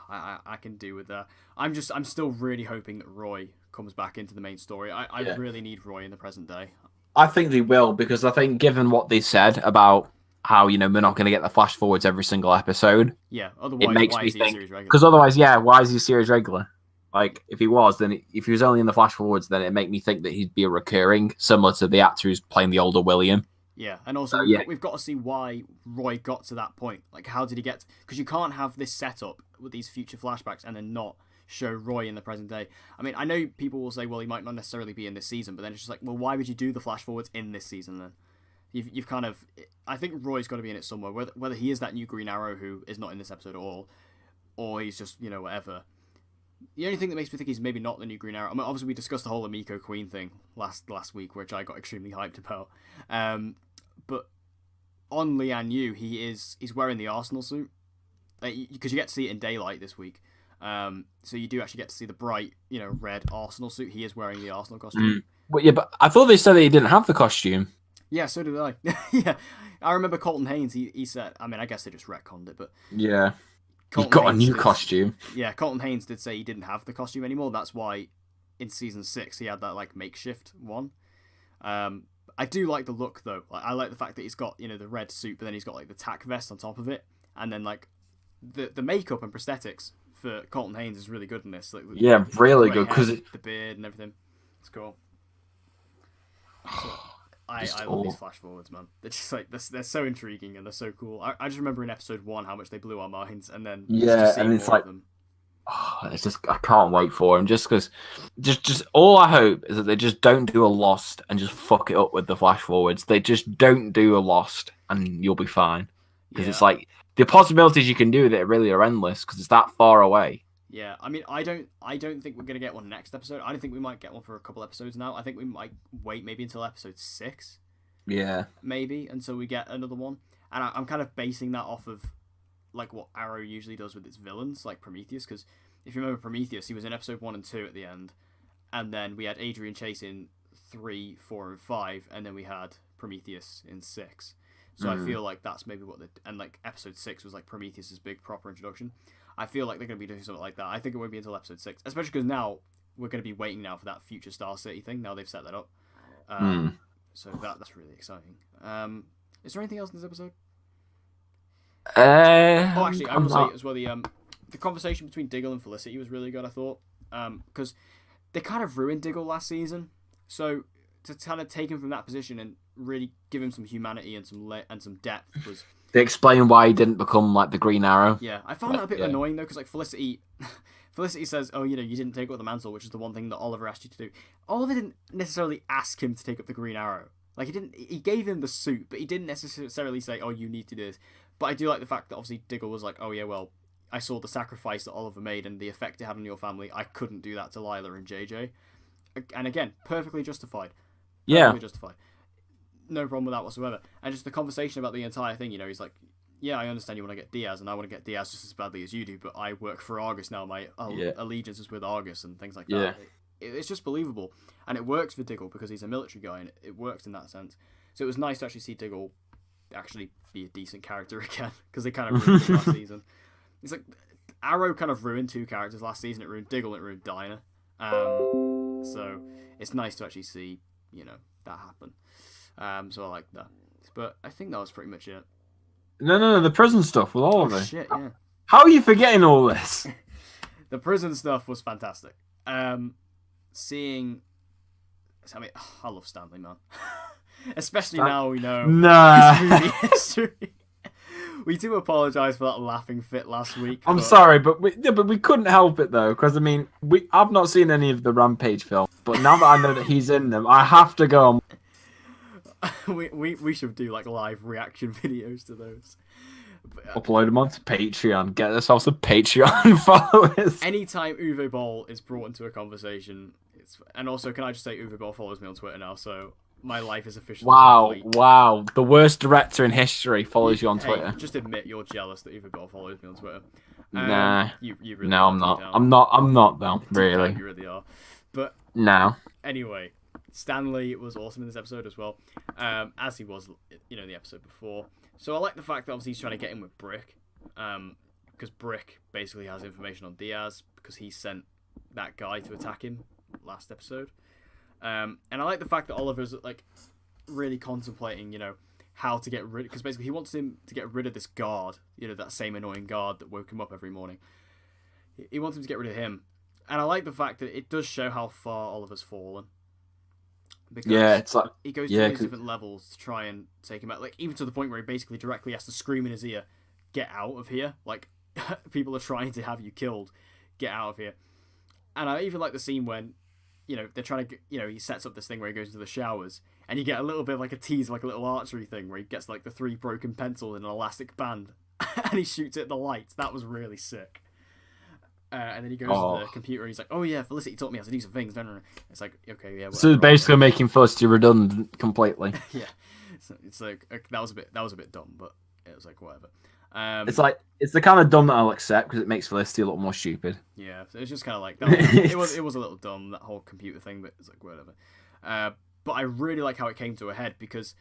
Speaker 1: I can do with that. I'm still really hoping that Roy comes back into the main story. I really need Roy in the present day.
Speaker 2: I think they will, because I think given what they said about how, we're not going to get the flash forwards every single episode.
Speaker 1: Yeah, otherwise,
Speaker 2: it makes
Speaker 1: why
Speaker 2: me
Speaker 1: is he a
Speaker 2: think,
Speaker 1: series regular?
Speaker 2: because otherwise, why is he a series regular? Like, if he was, then if he was only in the flash forwards, then it'd make me think that he'd be a recurring, similar to the actor who's playing the older William.
Speaker 1: Yeah, and also we've got to see why Roy got to that point. Like, how did he get? Because you can't have this setup with these future flashbacks and then not show Roy in the present day. I mean, I know people will say, well, he might not necessarily be in this season, but then it's just like, well, why would you do the flash forwards in this season then? You've kind of... I think Roy's got to be in it somewhere, whether he is that new Green Arrow who is not in this episode at all, or he's just, whatever. The only thing that makes me think he's maybe not the new Green Arrow... I mean, obviously we discussed the whole Amico Queen thing last week, which I got extremely hyped about. But on Lian Yu, he's wearing the Arsenal suit, because you get to see it in daylight this week. So you do actually get to see the bright, red Arsenal suit. He is wearing the Arsenal costume.
Speaker 2: But I thought they said that he didn't have the costume.
Speaker 1: Yeah, so did I. Yeah, I remember Colton Haynes. He said, I mean, I guess they just retconned it, but
Speaker 2: yeah,
Speaker 1: Colton
Speaker 2: he got
Speaker 1: Haynes
Speaker 2: a new costume.
Speaker 1: Yeah, Colton Haynes did say he didn't have the costume anymore. That's why in season 6 he had that like makeshift one. I do like the look though. Like, I like the fact that he's got the red suit, but then he's got like the tack vest on top of it, and then like the makeup and prosthetics for Colton Haynes is really good in this. Like,
Speaker 2: really good, because
Speaker 1: the beard and everything. It's cool. So, I love these flash forwards, man. They're just like they're so intriguing and they're so cool. I just remember in episode 1 how much they blew our minds, and then
Speaker 2: and it's like, it's just, I can't wait for them. Just because, just all I hope is that they just don't do a Lost and just fuck it up with the flash forwards. They just don't do a Lost, and you'll be fine. Because it's like the possibilities you can do with it really are endless because it's that far away.
Speaker 1: Yeah, I mean, I don't think we're gonna get one next episode. I don't think we might get one for a couple episodes now. I think we might wait maybe until episode 6.
Speaker 2: Yeah.
Speaker 1: Maybe until we get another one, and I'm kind of basing that off of like what Arrow usually does with its villains, like Prometheus. Because if you remember Prometheus, he was in episode 1 and 2 at the end, and then we had Adrian Chase in 3, 4, and 5, and then we had Prometheus in 6. So I feel like that's maybe what and like episode 6 was like Prometheus's big proper introduction. I feel like they're going to be doing something like that. I think it won't be until episode 6, especially because now we're going to be waiting now for that future Star City thing. Now they've set that up. So that's really exciting. Is there anything else in this episode? Actually, I will say as well, the conversation between Diggle and Felicity was really good, I thought. Because they kind of ruined Diggle last season. So to kind of take him from that position and really give him some humanity and some depth was...
Speaker 2: They explain why he didn't become like the Green Arrow.
Speaker 1: Yeah, I found that a bit annoying though, because like Felicity says, "Oh, you didn't take up the mantle," which is the one thing that Oliver asked you to do. Oliver didn't necessarily ask him to take up the Green Arrow. Like he gave him the suit, but he didn't necessarily say, "Oh, you need to do this." But I do like the fact that obviously Diggle was like, "Oh yeah, well, I saw the sacrifice that Oliver made and the effect it had on your family. I couldn't do that to Lila and JJ." And again, perfectly justified. Perfectly justified. No problem with that whatsoever. And just the conversation about the entire thing, he's like, yeah, I understand you want to get Diaz, and I want to get Diaz just as badly as you do, but I work for Argus now. My allegiance is with Argus and things like that. It's just believable. And it works for Diggle because he's a military guy, and it works in that sense. So it was nice to actually see Diggle actually be a decent character again, because they kind of ruined it last season. It's like, Arrow kind of ruined 2 characters last season. It ruined Diggle, and it ruined Dinah. So it's nice to actually see, that happen. So I like that. But I think that was pretty much it.
Speaker 2: No, the prison stuff with all of it.
Speaker 1: Shit, yeah.
Speaker 2: How are you forgetting all this?
Speaker 1: The prison stuff was fantastic. Seeing... I mean, I love Stanley, man. Especially now we know his movie history. We do apologise for that laughing fit last week.
Speaker 2: I'm sorry, but we couldn't help it though, because I mean, I've not seen any of the Rampage films, but now that I know that he's in them, I have to go.
Speaker 1: We should do like live reaction videos to those.
Speaker 2: Upload them onto Patreon. Get ourselves some Patreon followers.
Speaker 1: Anytime Uwe Boll is brought into a conversation, and also can I just say Uwe Boll follows me on Twitter now, so My life is officially
Speaker 2: Wow,
Speaker 1: complete.
Speaker 2: wow. The worst director in history follows you on Twitter.
Speaker 1: Just admit you're jealous that either girl follows me on Twitter.
Speaker 2: Nah.
Speaker 1: You really
Speaker 2: No,
Speaker 1: are.
Speaker 2: I'm
Speaker 1: Deep
Speaker 2: not.
Speaker 1: down.
Speaker 2: I'm not though,
Speaker 1: Deep
Speaker 2: really.
Speaker 1: down, you really are. But
Speaker 2: No.
Speaker 1: anyway, Stanley was awesome in this episode as well, as he was, in the episode before. So I like the fact that obviously he's trying to get in with Brick, because Brick basically has information on Diaz because he sent that guy to attack him last episode. And I like the fact that Oliver's like really contemplating, how to get rid, because basically he wants him to get rid of this guard, that same annoying guard that woke him up every morning. He wants him to get rid of him. And I like the fact that it does show how far Oliver's fallen. Because
Speaker 2: it's like
Speaker 1: he goes to all these different levels to try and take him out. Like, even to the point where he basically directly has to scream in his ear, "Get out of here." Like, people are trying to have you killed. Get out of here. And I even like the scene when, they're trying to, he sets up this thing where he goes into the showers. And you get a little bit of like a tease, like a little archery thing where he gets like the 3 broken pencils in an elastic band. And he shoots it at the lights. That was really sick. And then he goes to the computer and he's like, "Oh yeah, Felicity taught me how to do some things." No. It's like, okay, yeah. Whatever,
Speaker 2: so basically making Felicity redundant completely.
Speaker 1: Yeah, so it's like that was a bit dumb, but it was like whatever.
Speaker 2: It's the kind of dumb that I'll accept because it makes Felicity a lot more stupid.
Speaker 1: Yeah, so it's just kind of like that it was a little dumb, that whole computer thing, but it's like whatever. But I really like how it came to a head because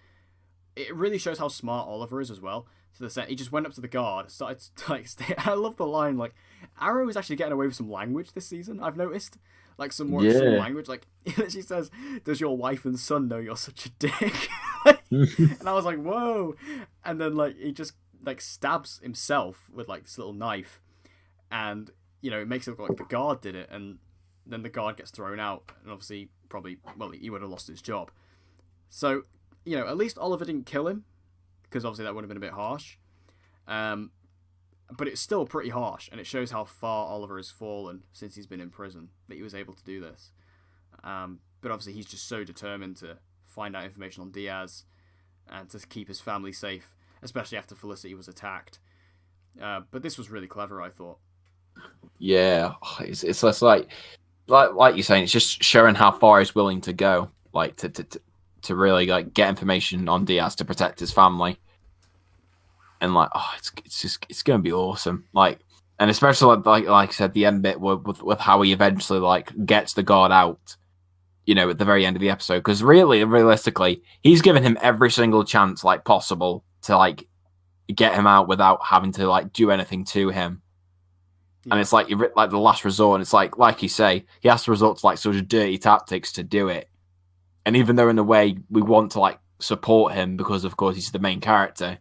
Speaker 1: it really shows how smart Oliver is as well. To the set, he just went up to the guard, started to like stay. I love the line like, Arrow is actually getting away with some language this season. I've noticed, like some more extreme language. Like she says, "Does your wife and son know you're such a dick?" And I was like, "Whoa!" And then like he just like stabs himself with like this little knife, and it makes it look like the guard did it, and then the guard gets thrown out, and obviously he would have lost his job. So at least Oliver didn't kill him, because obviously that would have been a bit harsh. But it's still pretty harsh, and it shows how far Oliver has fallen since he's been in prison, that he was able to do this. But obviously he's just so determined to find out information on Diaz and to keep his family safe, especially after Felicity was attacked. But this was really clever, I thought.
Speaker 2: Yeah, it's just like you're saying, it's just showing how far he's willing to go, like to really like get information on Diaz to protect his family. And like, it's gonna be awesome. Like, and especially like I said, the end bit with how he eventually like gets the guard out, at the very end of the episode. Because realistically, he's given him every single chance like possible to like get him out without having to like do anything to him. Yeah. And it's like the last resort. And it's like you say, he has to resort to like sort of dirty tactics to do it. And even though in a way we want to like support him because of course he's the main character,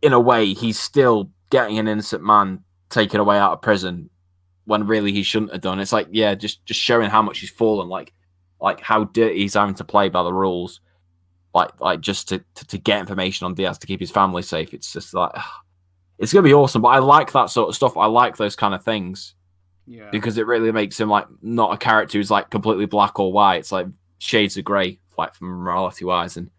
Speaker 2: in a way he's still getting an innocent man taken away out of prison when really he shouldn't have done. It's like, yeah, just showing how much he's fallen, like how dirty he's having to play by the rules, like just to get information on Diaz to keep his family safe. It's just like, it's gonna be awesome. But I like that sort of stuff. I like those kind of things, because it really makes him like not a character who's like completely black or white. It's like shades of grey, like from morality wise. And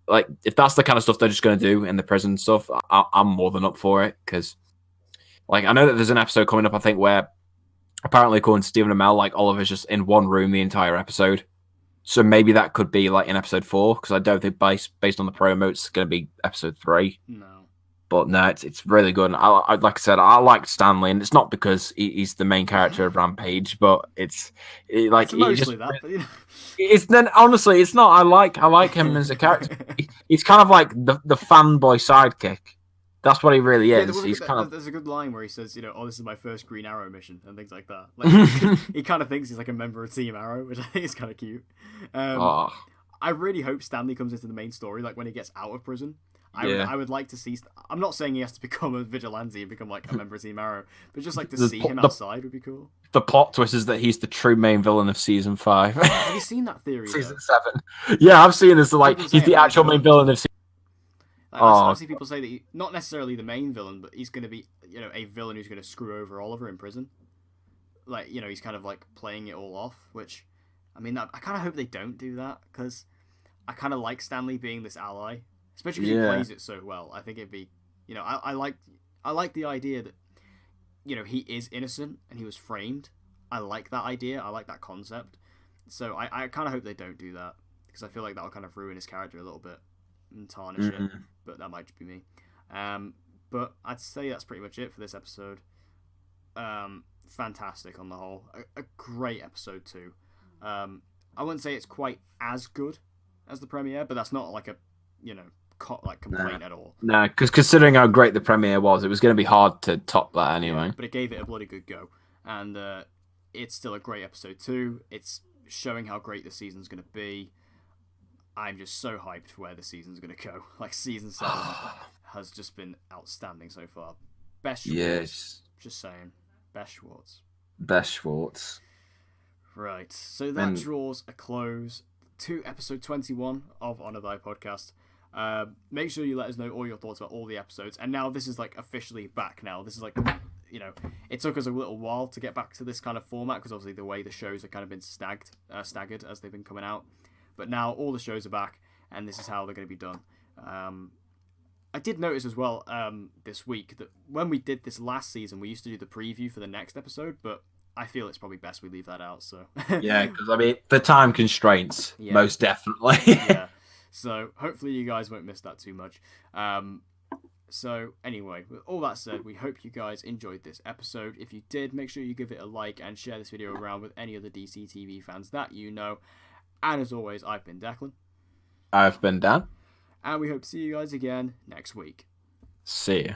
Speaker 2: like, if that's the kind of stuff they're just going to do in the prison stuff, I'm more than up for it. Because like, I know that there's an episode coming up, I think, where apparently according to Stephen Amell, like Oliver's just in one room the entire episode. So maybe that could be like in episode 4, because I don't think based on the promo it's going to be episode 3.
Speaker 1: No.
Speaker 2: But no, it's really good. And I like I said, I like Stanley, and it's not because he's the main character of Rampage, but it's
Speaker 1: mostly that. But,
Speaker 2: It's then honestly, it's not. I like him as a character. He's kind of like the fanboy sidekick. That's what he really is.
Speaker 1: There's a good line where he says, "Oh, this is my first Green Arrow mission," and things like that. Like he kind of thinks he's like a member of Team Arrow, which I think is kind of cute. I really hope Stanley comes into the main story, like when he gets out of prison. I would like to see. I'm not saying he has to become a vigilante and become like a member of Team Arrow, but just like to see him outside would be cool.
Speaker 2: The plot twist is that he's the true main villain of season 5.
Speaker 1: Have you seen that theory?
Speaker 2: Season 7. Yeah, I've seen this. Like he's the actual main villain of season.
Speaker 1: I see people say that he's not necessarily the main villain, but he's going to be, a villain who's going to screw over Oliver in prison. Like, he's kind of like playing it all off, which, I mean, I kind of hope they don't do that, because I kind of like Stanley being this ally, especially because he plays it so well. I think it'd be, I like the idea that, he is innocent and he was framed. I like that idea. I like that concept. So I kind of hope they don't do that, because I feel like that'll kind of ruin his character a little bit and tarnish it. But that might just be me. But I'd say that's pretty much it for this episode. Fantastic on the whole. A great episode too. I wouldn't say it's quite as good as the premiere, but that's not like a complaint at all.
Speaker 2: No, because considering how great the premiere was, it was going to be hard to top that anyway.
Speaker 1: Yeah, but it gave it a bloody good go, and it's still a great episode too. It's showing how great the season's going to be. I'm just so hyped for where the season's going to go. Like season 7 has just been outstanding so far. Best Schwartz.
Speaker 2: Yes.
Speaker 1: Just saying. Best Schwartz.
Speaker 2: Best Schwartz.
Speaker 1: Right. So that draws a close to episode 21 of On a Thy podcast. Make sure you let us know all your thoughts about all the episodes. And now this is like officially back now. This is like, it took us a little while to get back to this kind of format because obviously the way the shows have kind of been staggered as they've been coming out. But now all the shows are back, and this is how they're going to be done. I did notice as well this week that when we did this last season, we used to do the preview for the next episode, but I feel it's probably best we leave that out. So
Speaker 2: yeah, because I mean the time constraints, most definitely.
Speaker 1: Yeah. So hopefully you guys won't miss that too much. So anyway, with all that said, we hope you guys enjoyed this episode. If you did, make sure you give it a like and share this video around with any other DCTV fans that you know. And as always, I've been Declan.
Speaker 2: I've been Dan.
Speaker 1: And we hope to see you guys again next week.
Speaker 2: See ya.